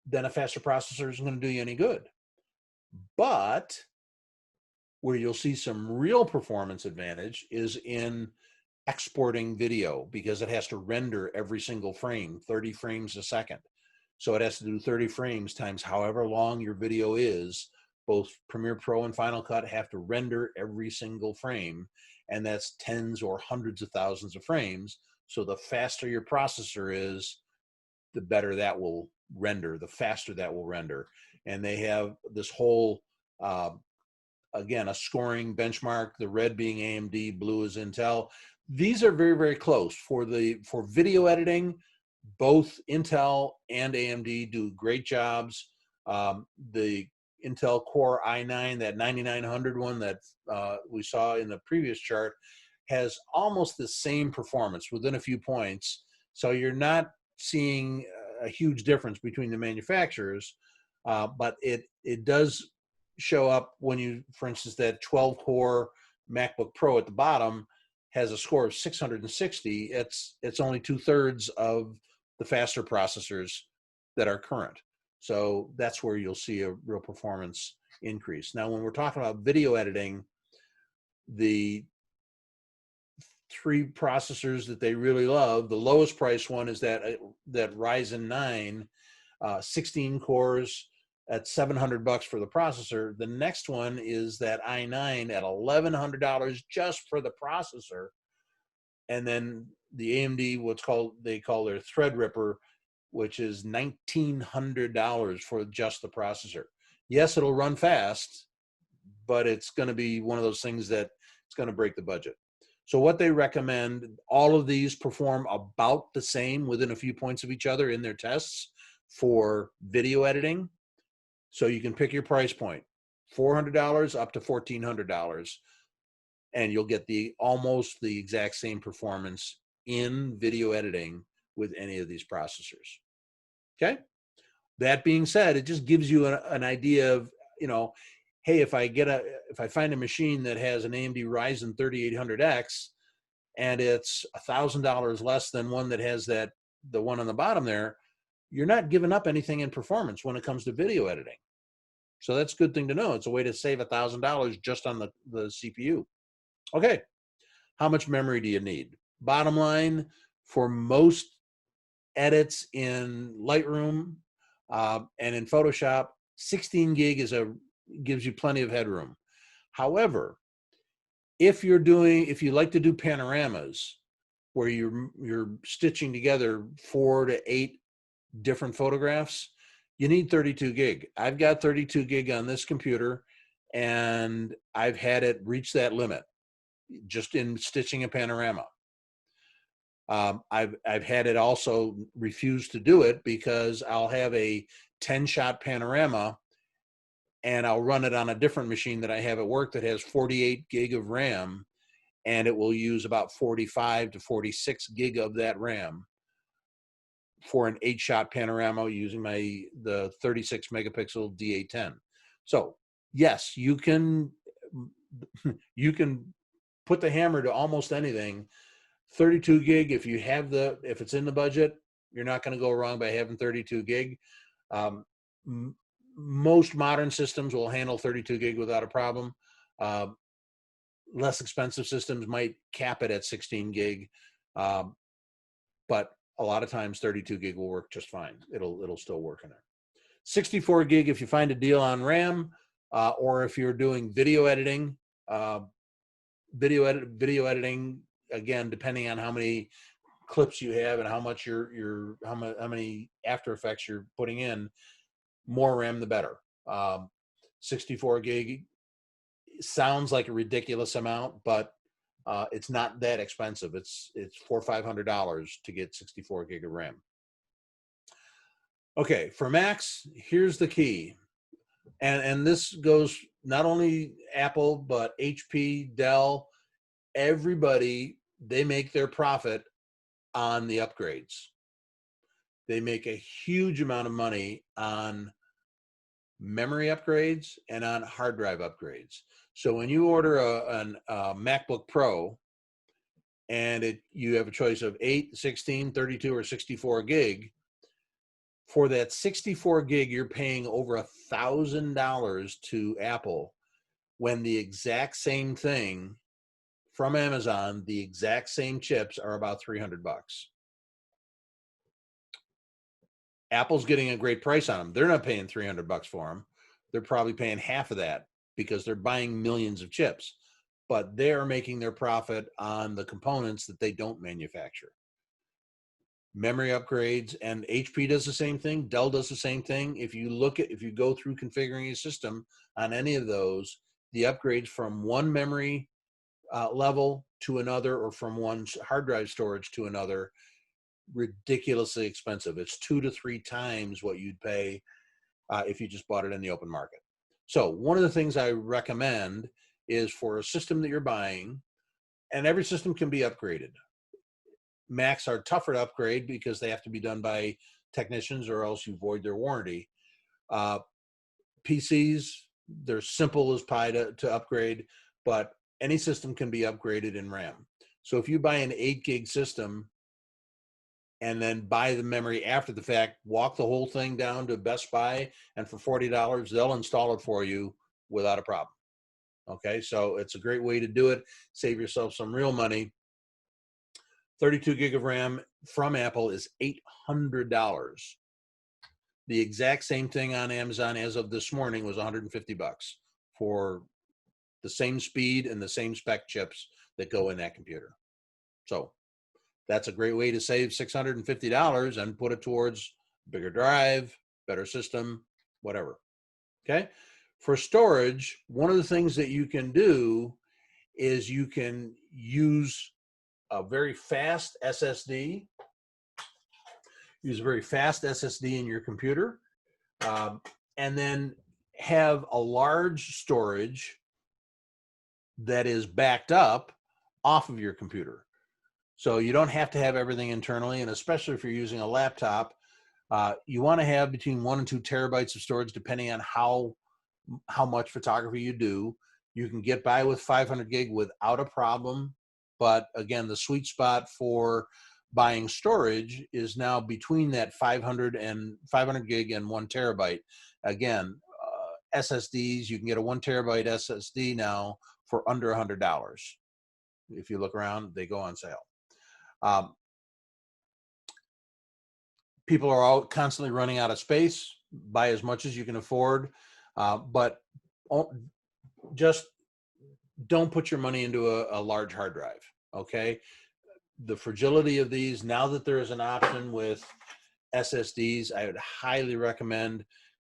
then a faster processor isn't going to do you any good. But where you'll see some real performance advantage is in exporting video, because it has to render every single frame, 30 frames a second. So it has to do 30 frames times however long your video is. Both Premiere Pro and Final Cut have to render every single frame, and that's tens or hundreds of thousands of frames. So the faster your processor is, the better that will render, the faster that will render. And they have this whole, again, a scoring benchmark, the red being AMD, blue is Intel. These are very, very close. For video editing, both Intel and AMD do great jobs. The Intel Core i9, that 9900 one that we saw in the previous chart, has almost the same performance within a few points. So you're not seeing a huge difference between the manufacturers, but it does show up when you, for instance, that 12-core MacBook Pro at the bottom has a score of 660. It's only 2/3 of the faster processors that are current. So that's where you'll see a real performance increase. Now, when we're talking about video editing, the 3 processors that they really love, the lowest price one is that Ryzen 9, 16 cores at $700 for the processor. The next one is that i9 at $1,100 just for the processor. And then the AMD, they call their Threadripper, which is $1,900 for just the processor. Yes, it'll run fast, but it's going to be one of those things that it's going to break the budget. So what they recommend, all of these perform about the same, within a few points of each other in their tests for video editing. So you can pick your price point, $400 up to $1,400, and you'll get almost the exact same performance in video editing with any of these processors. Okay. That being said, it just gives you an idea of, hey, if I find a machine that has an AMD Ryzen 3800X and it's $1,000 less than one that has the one on the bottom there, you're not giving up anything in performance when it comes to video editing. So that's a good thing to know. It's a way to save $1,000 just on the CPU. Okay, how much memory do you need? Bottom line, for most edits in Lightroom and in Photoshop, 16 gig gives you plenty of headroom. However, if you like to do panoramas where you're stitching together 4 to 8 different photographs, you need 32 gig. I've got 32 gig on this computer, and I've had it reach that limit just in stitching a panorama. I've had it also refuse to do it because I'll have a 10-shot panorama and I'll run it on a different machine that I have at work that has 48 gig of RAM, and it will use about 45 to 46 gig of that RAM for an 8-shot panorama using the 36 megapixel D810. So yes, you can put the hammer to almost anything. 32 gig, if it's in the budget, you're not going to go wrong by having 32 gig. Most modern systems will handle 32 gig without a problem. Less expensive systems might cap it at 16 gig, but a lot of times 32 gig will work just fine. It'll still work in there. 64 gig if you find a deal on RAM, or if you're doing video editing. Video editing, again, depending on how many clips you have and how much how many After Effects you're putting in, more RAM the better. 64 gig sounds like a ridiculous amount, but it's not that expensive. It's $400 or $500 to get 64 gig of RAM. Okay, for Macs, here's the key, and this goes not only Apple but HP, Dell, everybody. They make their profit on the upgrades. They make a huge amount of money on memory upgrades and on hard drive upgrades. So when you order a MacBook Pro and you have a choice of 8, 16, 32, or 64 gig, for that 64 gig, you're paying over $1,000 to Apple, when the exact same thing from Amazon, the exact same chips, are about $300. Apple's getting a great price on them. They're not paying $300 for them. They're probably paying half of that because they're buying millions of chips, but they're making their profit on the components that they don't manufacture. Memory upgrades, and HP does the same thing. Dell does the same thing. If you go through configuring a system on any of those, the upgrades from one memory level to another, or from one hard drive storage to another, ridiculously expensive. It's 2 to 3 times what you'd pay if you just bought it in the open market. So one of the things I recommend is, for a system that you're buying, and every system can be upgraded. Macs are tougher to upgrade because they have to be done by technicians, or else you void their warranty. PCs, they're simple as pie to upgrade, but any system can be upgraded in RAM. So if you buy an 8 gig system and then buy the memory after the fact, walk the whole thing down to Best Buy, and for $40, they'll install it for you without a problem. Okay, so it's a great way to do it. Save yourself some real money. 32 gig of RAM from Apple is $800. The exact same thing on Amazon as of this morning was $150 for the same speed and the same spec chips that go in that computer. So that's a great way to save $650 and put it towards bigger drive, better system, whatever. Okay. For storage, one of the things that you can do is you can use a very fast SSD. Use a very fast SSD in your computer, and then have a large storage that is backed up off of your computer. So you don't have to have everything internally, and especially if you're using a laptop, you want to have between 1 and 2 terabytes of storage, depending on how much photography you do. You can get by with 500 gig without a problem. But again, the sweet spot for buying storage is now between that 500 gig and 1 terabyte. Again, SSDs, you can get a 1 terabyte SSD now for under $100. If you look around, they go on sale. People are all constantly running out of space. Buy as much as you can afford, but just don't put your money into a large hard drive. Okay, the fragility of these, now that there is an option with SSDs, I would highly recommend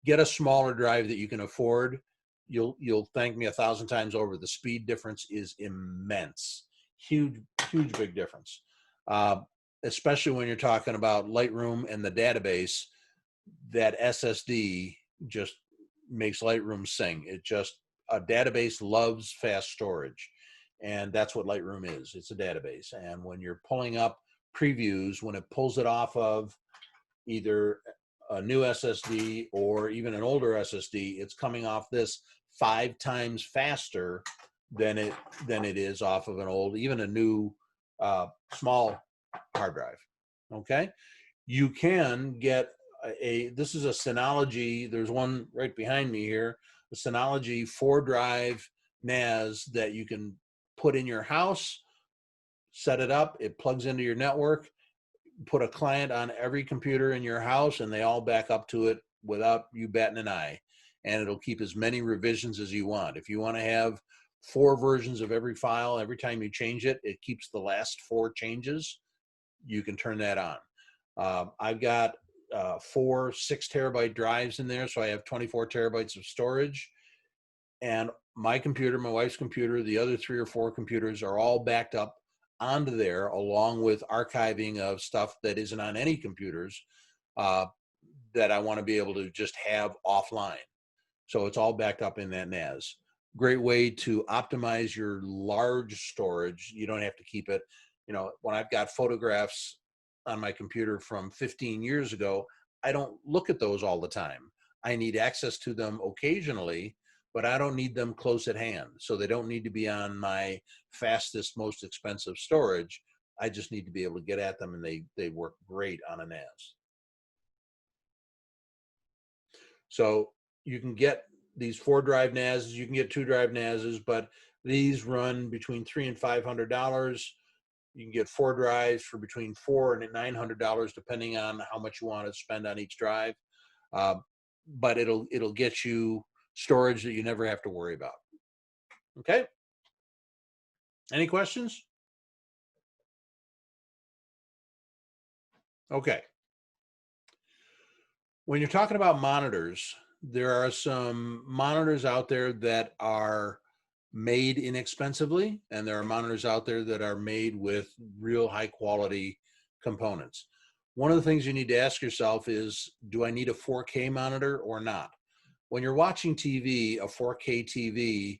get a smaller drive that you can afford. You'll thank me 1,000 times over. The speed difference is immense. Huge big difference. Especially when you're talking about Lightroom and the database. That SSD just makes Lightroom sing. A database loves fast storage. And that's what Lightroom is. It's a database. And when you're pulling up previews, when it pulls it off of either a new SSD or even an older SSD, it's coming off this 5 times faster than it is off of even a new small hard drive. Okay, you can get this is a Synology. There's one right behind me here, a Synology 4-drive NAS that you can put in your house, set it up, it plugs into your network, put a client on every computer in your house, and they all back up to it without you batting an eye. And it'll keep as many revisions as you want. If you want to have 4 versions of every file, every time you change it, it keeps the last 4 changes. You can turn that on. I've got 4 6 terabyte drives in there, so I have 24 terabytes of storage. And my computer, my wife's computer, the other 3 or 4 computers are all backed up onto there, along with archiving of stuff that isn't on any computers that I want to be able to just have offline. So it's all backed up in that NAS. Great way to optimize your large storage. You don't have to keep it. When I've got photographs on my computer from 15 years ago, I don't look at those all the time. I need access to them occasionally, but I don't need them close at hand. So they don't need to be on my fastest, most expensive storage. I just need to be able to get at them, and they work great on a NAS. So you can get these 4-drive NASs, you can get 2-drive NASs, but these run between $300 and $500. You can get 4 drives for between $400 and $900, depending on how much you want to spend on each drive. But it'll get you storage that you never have to worry about. Okay. Any questions? Okay. When you're talking about monitors, there are some monitors out there that are made inexpensively, and there are monitors out there that are made with real high quality components. One of the things you need to ask yourself is, do I need a 4K monitor or not? When you're watching TV, a 4K TV,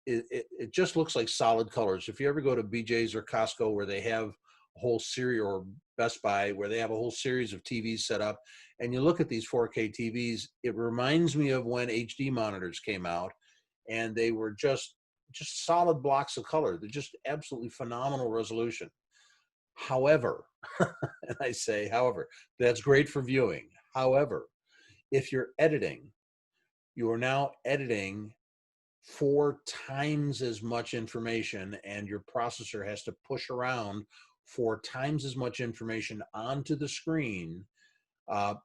it just looks like solid colors. If you ever go to BJ's or Costco where they have a whole series, or Best Buy where they have a whole series of TVs set up, and you look at these 4K TVs, it reminds me of when HD monitors came out, and they were just solid blocks of color. They're just absolutely phenomenal resolution. However, and I say however, that's great for viewing. However, if you're editing, you are now editing 4 times as much information, and your processor has to push around 4 times as much information onto the screen, and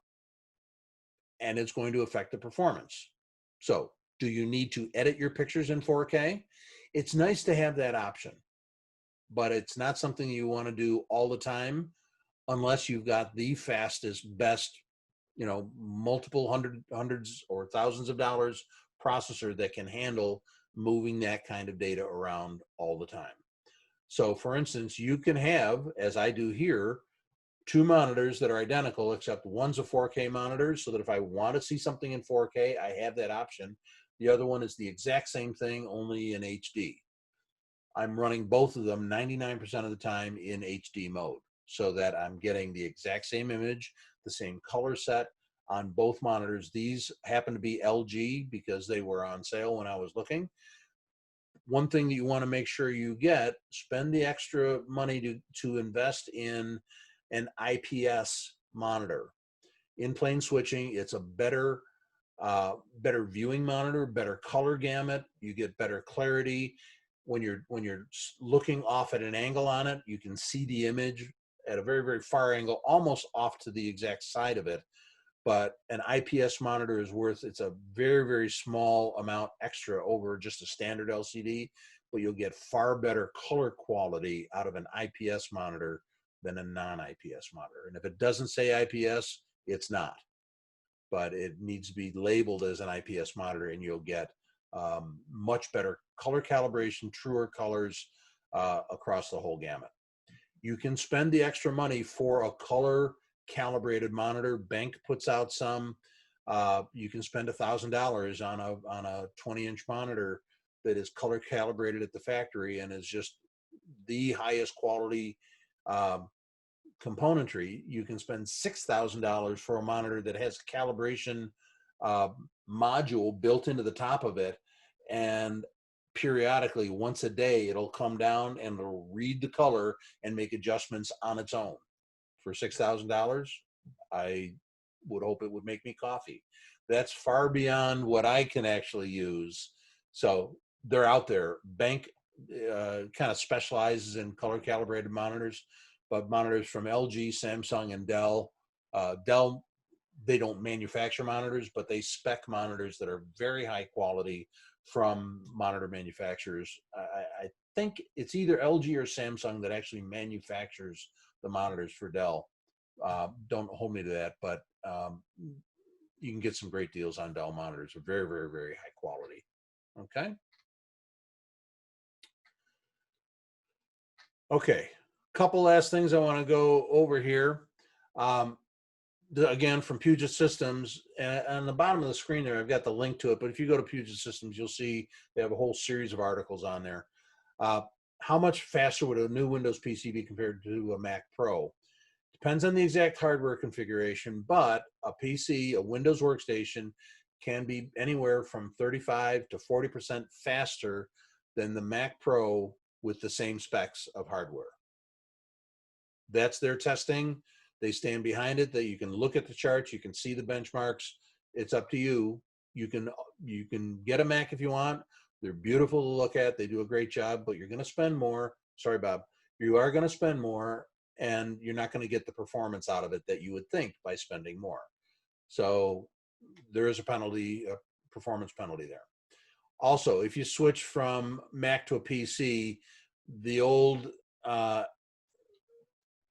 it's going to affect the performance. So, do you need to edit your pictures in 4K? It's nice to have that option, but it's not something you want to do all the time unless you've got the fastest, best, multiple hundreds or thousands of dollars processor that can handle moving that kind of data around all the time. So for instance, you can have, as I do here, 2 monitors that are identical, except one's a 4K monitor, so that if I want to see something in 4K, I have that option. The other one is the exact same thing, only in HD. I'm running both of them 99% of the time in HD mode, so that I'm getting the exact same image, the same color set on both monitors. These happen to be LG because they were on sale when I was looking. One thing that you want to make sure you get, spend the extra money to invest in an IPS monitor. In plane switching, it's a better viewing monitor, better color gamut. You get better clarity. When you're looking off at an angle on it, you can see the image at a very, very far angle, almost off to the exact side of it. But an IPS monitor is it's a very, very small amount extra over just a standard LCD, but you'll get far better color quality out of an IPS monitor than a non-IPS monitor. And if it doesn't say IPS, it's not. But it needs to be labeled as an IPS monitor, and you'll get much better color calibration, truer colors across the whole gamut. You can spend the extra money for a color calibrated monitor. Bank puts out some. You can spend $1,000 on a 20-inch monitor that is color calibrated at the factory and is just the highest quality componentry. You can spend $6,000 for a monitor that has a calibration module built into the top of it, and periodically, once a day, it'll come down and it'll read the color and make adjustments on its own. For $6,000, I would hope it would make me coffee. That's far beyond what I can actually use. So they're out there. Bank kind of specializes in color calibrated monitors, but monitors from LG, Samsung, and Dell. Dell, they don't manufacture monitors, but they spec monitors that are very high quality from monitor manufacturers. I think it's either LG or Samsung that actually manufactures the monitors for Dell. Don't hold me to that, but you can get some great deals on Dell monitors. They're very, very, very high quality. Okay. Okay. Couple last things I want to go over here. Again, from Puget Systems, and on the bottom of the screen there, I've got the link to it, but if you go to Puget Systems, you'll see they have a whole series of articles on there. How much faster would a new Windows PC be compared to a Mac Pro? Depends on the exact hardware configuration, but a PC, a Windows workstation, can be anywhere from 35 to 40% faster than the Mac Pro with the same specs of hardware. That's their testing. They stand behind it, that you can look at the charts, you can see the benchmarks. It's up to you. You can get a Mac if you want. They're beautiful to look at. They do a great job, but you're going to spend more. Sorry, Bob. You are going to spend more, and you're not going to get the performance out of it that you would think by spending more. So there is a penalty, a performance penalty there. Also, if you switch from Mac to a PC, the old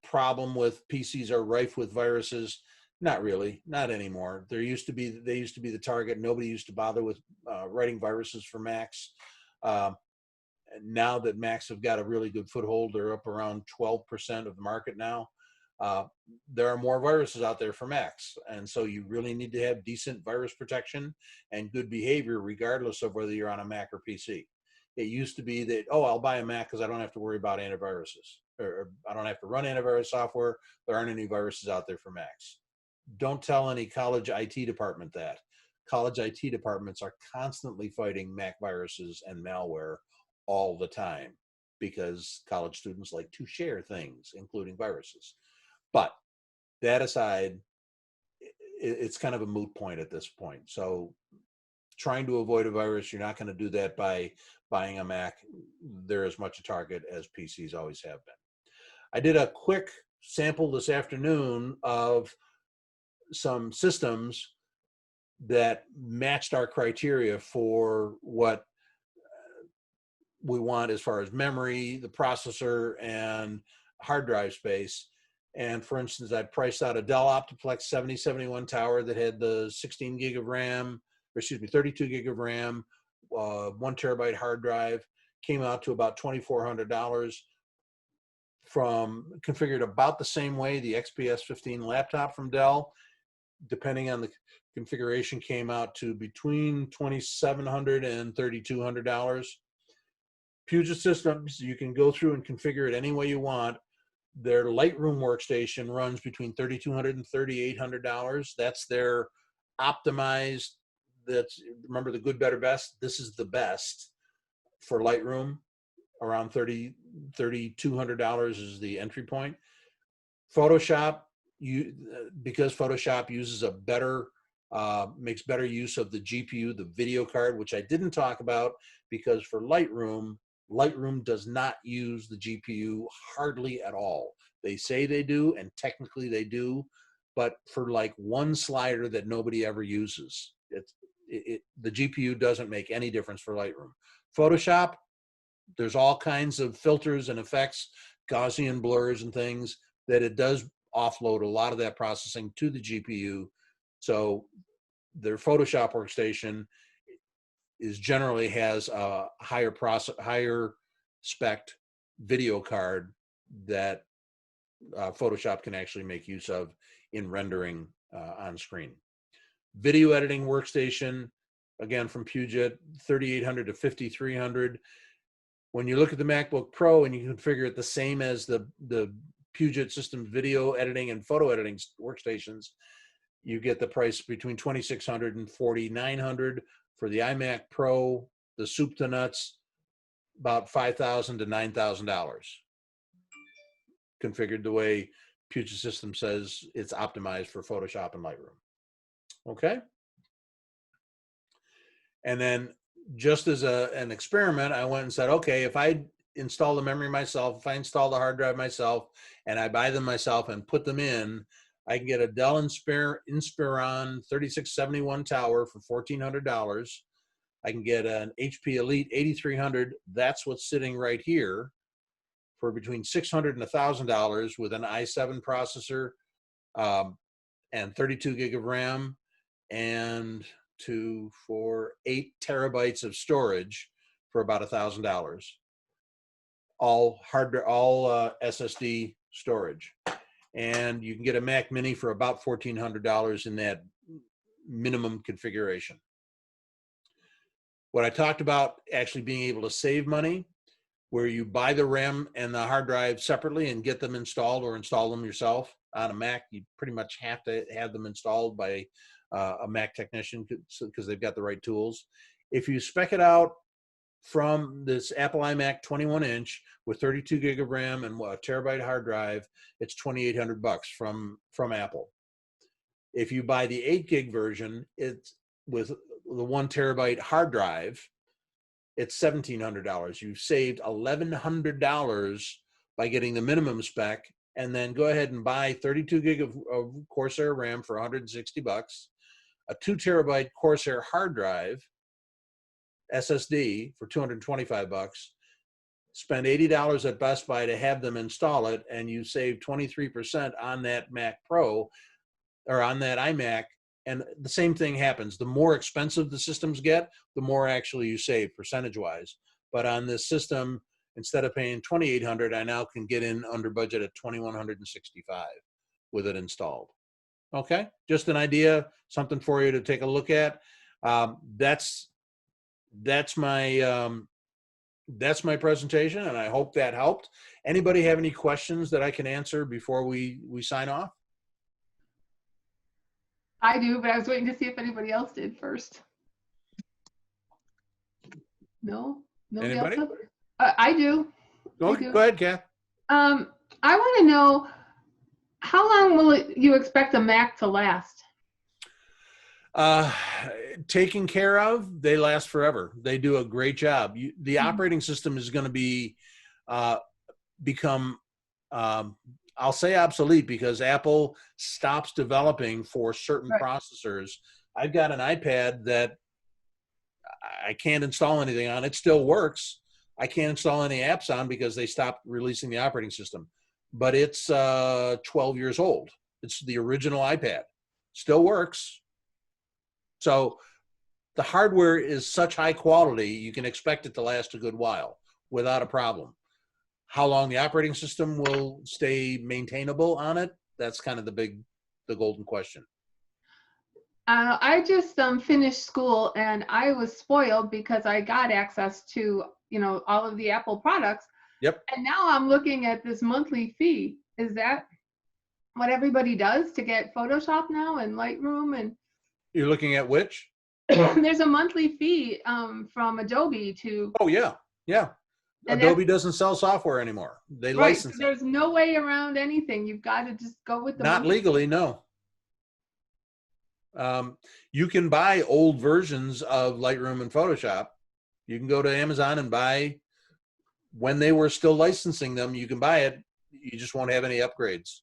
problem with PCs are rife with viruses. Not really, not anymore. They used to be the target. Nobody used to bother with writing viruses for Macs. Now that Macs have got a really good foothold, they're up around 12% of the market now. There are more viruses out there for Macs, and so you really need to have decent virus protection and good behavior regardless of whether you're on a Mac or PC. It used to be that, oh, I'll buy a Mac because I don't have to worry about antiviruses, or I don't have to run antivirus software. There aren't any viruses out there for Macs. Don't tell any college IT department that. College IT departments are constantly fighting Mac viruses and malware all the time because college students like to share things, including viruses. But that aside, it's kind of a moot point at this point. So trying to avoid a virus, you're not going to do that by buying a Mac. They're as much a target as PCs always have been. I did a quick sample this afternoon of some systems that matched our criteria for what we want as far as memory, the processor, and hard drive space. And for instance, I priced out a Dell Optiplex 7071 tower that had the 16 gig of RAM, or excuse me, 32 gig of RAM, 1 terabyte hard drive, came out to about $2,400. From configured about the same way, the XPS 15 laptop from Dell, depending on the configuration, came out to between $2,700 and $3,200. Puget Systems, you can go through and configure it any way you want. Their Lightroom workstation runs between $3,200 and $3,800. That's their optimized. That's, remember, the good, better, best. This is the best for Lightroom. Around $3,200 is the entry point. Photoshop, because Photoshop uses a better, makes better use of the GPU, the video card, which I didn't talk about, because for Lightroom does not use the GPU hardly at all. They say they do, and technically they do, but for like one slider that nobody ever uses, the GPU doesn't make any difference for Lightroom. Photoshop, there's all kinds of filters and effects, Gaussian blurs and things, that it does offload a lot of that processing to the GPU. So their Photoshop workstation generally has a higher spec video card that Photoshop can actually make use of in rendering on screen. Video editing workstation, again from Puget, 3,800 to 5,300. When you look at the MacBook Pro and you configure it the same as the Puget Systems video editing and photo editing workstations, you get the price between $2,600 and $4,900. For the iMac Pro, the soup to nuts, about $5,000 to $9,000. Configured the way Puget Systems says it's optimized for Photoshop and Lightroom. Okay. And then just as an experiment, I went and said, okay, if I install the memory myself, if I install the hard drive myself, and I buy them myself and put them in, I can get a Dell Inspiron 3671 tower for $1,400. I can get an HP Elite 8300. That's what's sitting right here for between $600 and $1,000 with an i7 processor and 32 gig of RAM and 8 terabytes of storage for about $1,000. All SSD storage. And you can get a Mac Mini for about $1,400 in that minimum configuration. What I talked about actually being able to save money, where you buy the RAM and the hard drive separately and get them installed or install them yourself. on a Mac, you pretty much have to have them installed by a Mac technician because they've got the right tools. If you spec it out from this Apple iMac 21-inch with 32 gig of RAM and a terabyte hard drive, it's $2,800 from Apple. If you buy the 8 gig version, it's with the 1 terabyte hard drive, it's $1,700. You've saved $1,100 by getting the minimum spec, and then go ahead and buy 32 gig of Corsair RAM for $160, a 2 terabyte Corsair hard drive SSD for $225, spend $80 at Best Buy to have them install it, and you save 23% on that Mac Pro or on that iMac. And the same thing happens. The more expensive the systems get, the more actually you save percentage-wise. But on this system, instead of paying $2,800, I now can get in under budget at $2,165 with it installed. Okay, just an idea, something for you to take a look at. That's my presentation, and I hope that helped. Anybody have any questions that I can answer before we sign off? I do, but I was waiting to see if anybody else did first. No? Nobody Anybody? else? I do. Go ahead, Kath. I want to know, how long will you expect a Mac to last? Taken care of, they last forever. They do a great job. The operating system is going to be become I'll say obsolete because Apple stops developing for certain processors. I've got an iPad that I can't install anything on. It still works. I can't install any apps on because they stopped releasing the operating system. But it's 12 years old. It's the original iPad. Still works. So the hardware is such high quality, you can expect it to last a good while without a problem. How long the operating system will stay maintainable on it, that's kind of the golden question. I just finished school, and I was spoiled because I got access to, all of the Apple products. Yep. And now I'm looking at this monthly fee. Is that what everybody does to get Photoshop now and Lightroom? And you're looking at which? There's a monthly fee from Adobe to. Oh yeah. And Adobe doesn't sell software anymore. They license it. There's no way around anything. You've got to just go with the Not legally, no. You can buy old versions of Lightroom and Photoshop. You can go to Amazon and buy, when they were still licensing them, you can buy it. You just won't have any upgrades.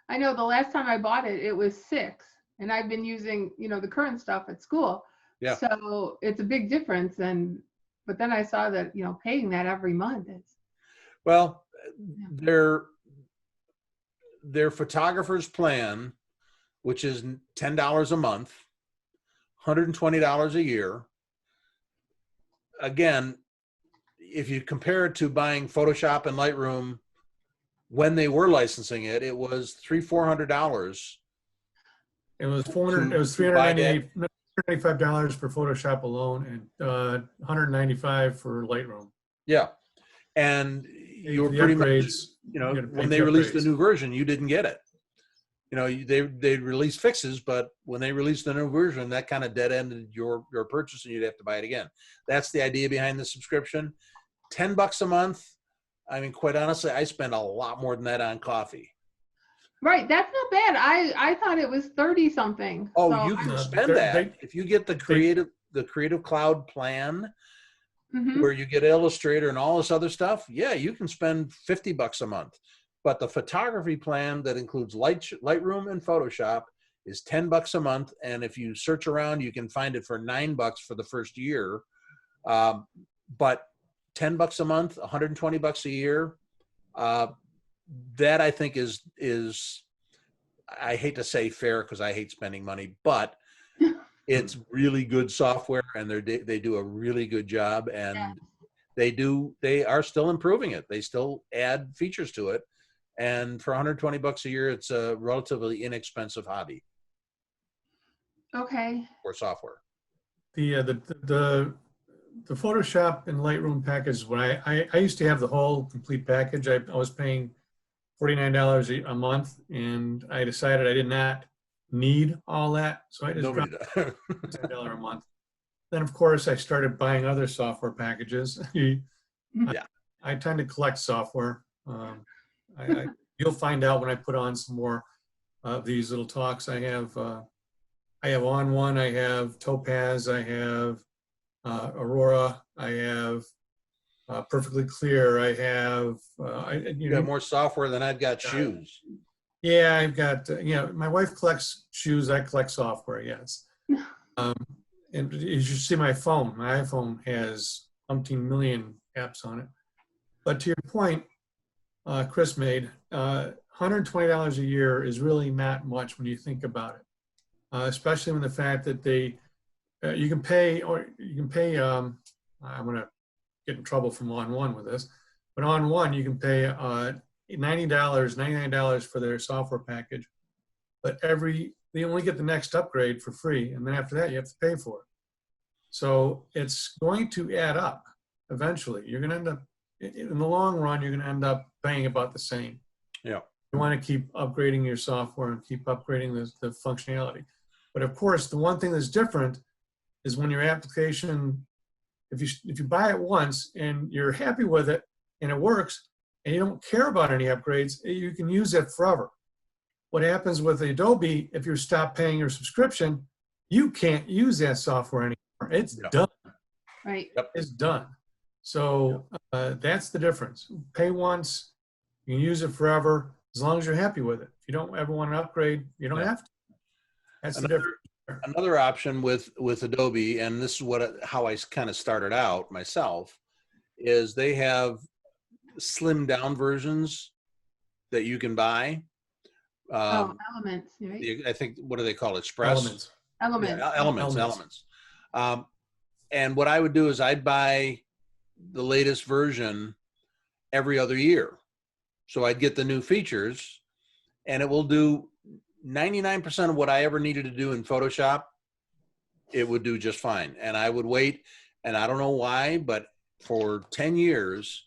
I know the last time I bought it, it was $6, and I've been using, the current stuff at school. Yeah. So it's a big difference. But then I saw that, paying that every month is. Well, their photographer's plan, which is $10 a month, $120 a year. Again, if you compare it to buying Photoshop and Lightroom when they were licensing it, it was $300-400. It was $395 for Photoshop alone, and $195 for Lightroom. Yeah, and you were pretty much, when they released the new version, you didn't get it. They released fixes, but when they released the new version, that kind of dead-ended your purchase, and you'd have to buy it again. That's the idea behind the subscription. $10 a month. I mean, quite honestly, I spend a lot more than that on coffee. Right, that's not bad. I thought it was 30 something. Oh, so you can spend that if you get the Creative Cloud plan, where you get Illustrator and all this other stuff. Yeah, you can spend $50 a month. But the photography plan that includes Lightroom and Photoshop is $10 a month, and if you search around, you can find it for $9 for the first year. But $10 a month, $120 a year. That I think is I hate to say fair because I hate spending money, but it's really good software, and they do a really good job, and they are still improving it. They still add features to it, and for $120 a year, it's a relatively inexpensive hobby. Okay. For software. The Photoshop and Lightroom package, when I used to have the whole complete package, I was paying $49 a month, and I decided I did not need all that, so I just Nobody dropped does. $10 a month. Then, of course, I started buying other software packages. Yeah. I tend to collect software. You'll find out when I put on some more of these little talks. I have ON1, I have Topaz, I have Aurora, I have Perfectly Clear, I have You got more software than I've got shoes. yeah, I've got my wife collects shoes, I collect software. Yes. And you should see my phone. My iPhone has umpteen million apps on it. But to your point, Chris made, $120 a year is really not much when you think about it, especially when the fact that you can pay. I'm going to get in trouble from ON1 with this, but ON1 you can pay $99 for their software package, but they only get the next upgrade for free, and then after that you have to pay for it. So it's going to add up eventually. You're going to end up, in the long run, you're going to end up paying about the same. Yeah. You want to keep upgrading your software and keep upgrading the functionality. But of course, the one thing that's different is when your application, if you buy it once and you're happy with it and it works and you don't care about any upgrades, you can use it forever. What happens with Adobe, if you stop paying your subscription, you can't use that software anymore. It's done. Right. Yep. It's done. So that's the difference. Pay once, you can use it forever, as long as you're happy with it. If you don't ever want to upgrade, you don't have to. That's the difference. Another option with Adobe, and this is how I kind of started out myself, is they have slimmed down versions that you can buy. Elements, right? I think, what do they call it? Express? Elements. Yeah, elements. And what I would do is I'd buy the latest version every other year. So I'd get the new features, and it will do 99% of what I ever needed to do in Photoshop. It would do just fine. And I would wait, and I don't know why, but for 10 years,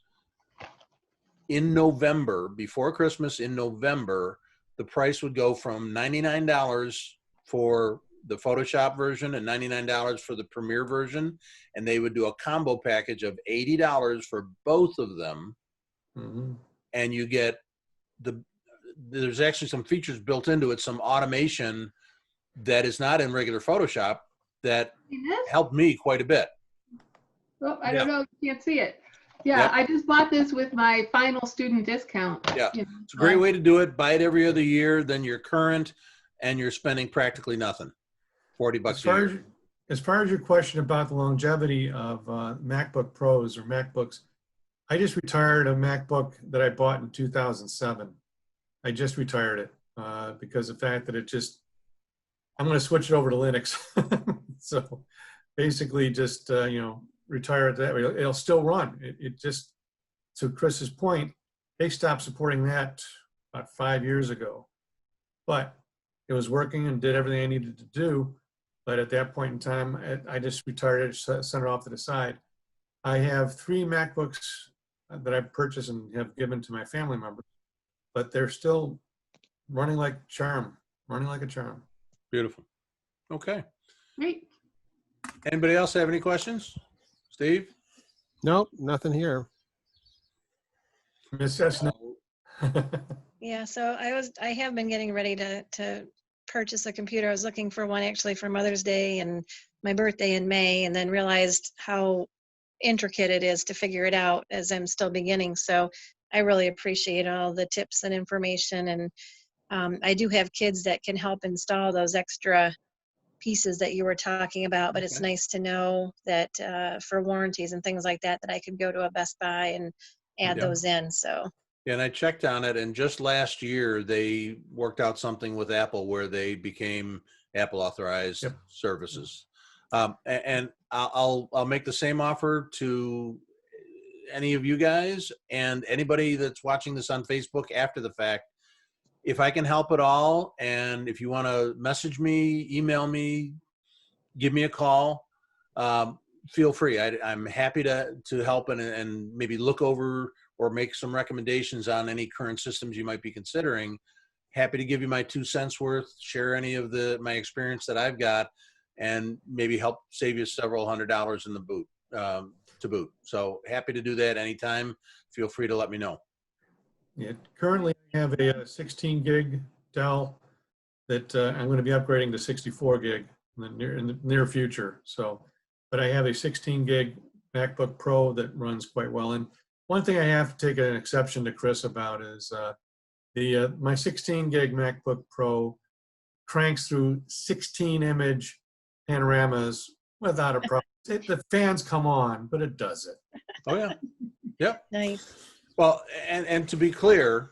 in November, before Christmas, in November, the price would go from $99 for the Photoshop version and $99 for the Premiere version. And they would do a combo package of $80 for both of them. Mm-hmm. And you get there's actually some features built into it, some automation that is not in regular Photoshop that helped me quite a bit. Oh, I don't know. You can't see it. Yeah, Yep. I just bought this with my final student discount. Yeah, it's a great way to do it. Buy it every other year, then you're current, and you're spending practically nothing. $40 a year. As far as your question about the longevity of MacBook Pros or MacBooks, I just retired a MacBook that I bought in 2007. I just retired it because of the fact that I'm going to switch it over to Linux. So basically just, retire it that way. It'll still run. It just, to Chris's point, they stopped supporting that about 5 years ago. But it was working and did everything I needed to do. But at that point in time, I just retired it, sent it off to the side. I have 3 MacBooks that I've purchased and have given to my family members, but they're still running like a charm. Beautiful. Okay. Great. Anybody else have any questions? Steve? Nope, nothing here. Miss Esna. Yeah, so I have been getting ready to purchase a computer. I was looking for one actually for Mother's Day and my birthday in May, and then realized how intricate it is to figure it out as I'm still beginning. So I really appreciate all the tips and information. And I do have kids that can help install those extra pieces that you were talking about, but it's nice to know that for warranties and things like that, that I could go to a Best Buy and add those in. So. Yeah, and I checked on it, and just last year they worked out something with Apple where they became Apple authorized services. And I'll make the same offer to any of you guys and anybody that's watching this on Facebook after the fact. If I can help at all, and if you want to message me, email me, give me a call, feel free. I'm happy to help and maybe look over or make some recommendations on any current systems you might be considering, happy to give you my 2 cents worth, share any of my experience that I've got, and maybe help save you several $100s in the boot, to boot. So happy to do that anytime. Feel free to let me know. Yeah, currently I have a 16 gig Dell that I'm going to be upgrading to 64 gig in the near future. So, but I have a 16 gig MacBook Pro that runs quite well. And one thing I have to take an exception to Chris about is my 16 gig MacBook Pro cranks through 16 image panoramas without a problem. The fans come on, but it does it. Oh yeah. Yep. Nice. Well, and to be clear,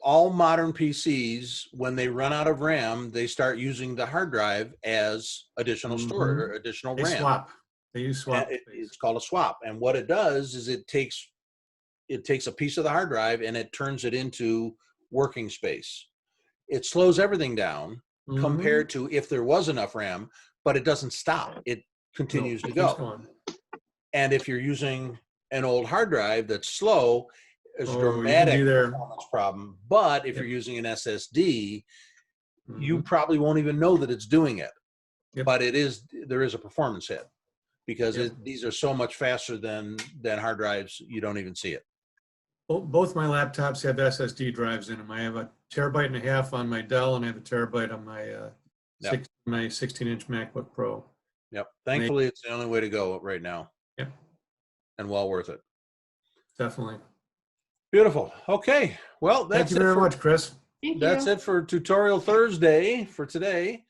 all modern PCs, when they run out of RAM, they start using the hard drive as additional storage, or additional They RAM. swap. They use swap. It's called a swap. And what it does is it takes a piece of the hard drive and it turns it into working space. It slows everything down compared to if there was enough RAM, but it doesn't stop. It continues to go. And if you're using an old hard drive that's slow, it's a dramatic performance problem. But if you're using an SSD, you probably won't even know that it's doing it. But there is a performance hit because these are so much faster than hard drives, you don't even see it. Both my laptops have SSD drives in them. I have a 1.5 terabyte on my Dell, and I have a terabyte on my 16-inch MacBook Pro. Yep. Thankfully, it's the only way to go right now. Yep. And well worth it. Definitely. Beautiful. Okay. Well, Thank you very much, Chris. Thank That's you. it for Tutorial Thursday for today.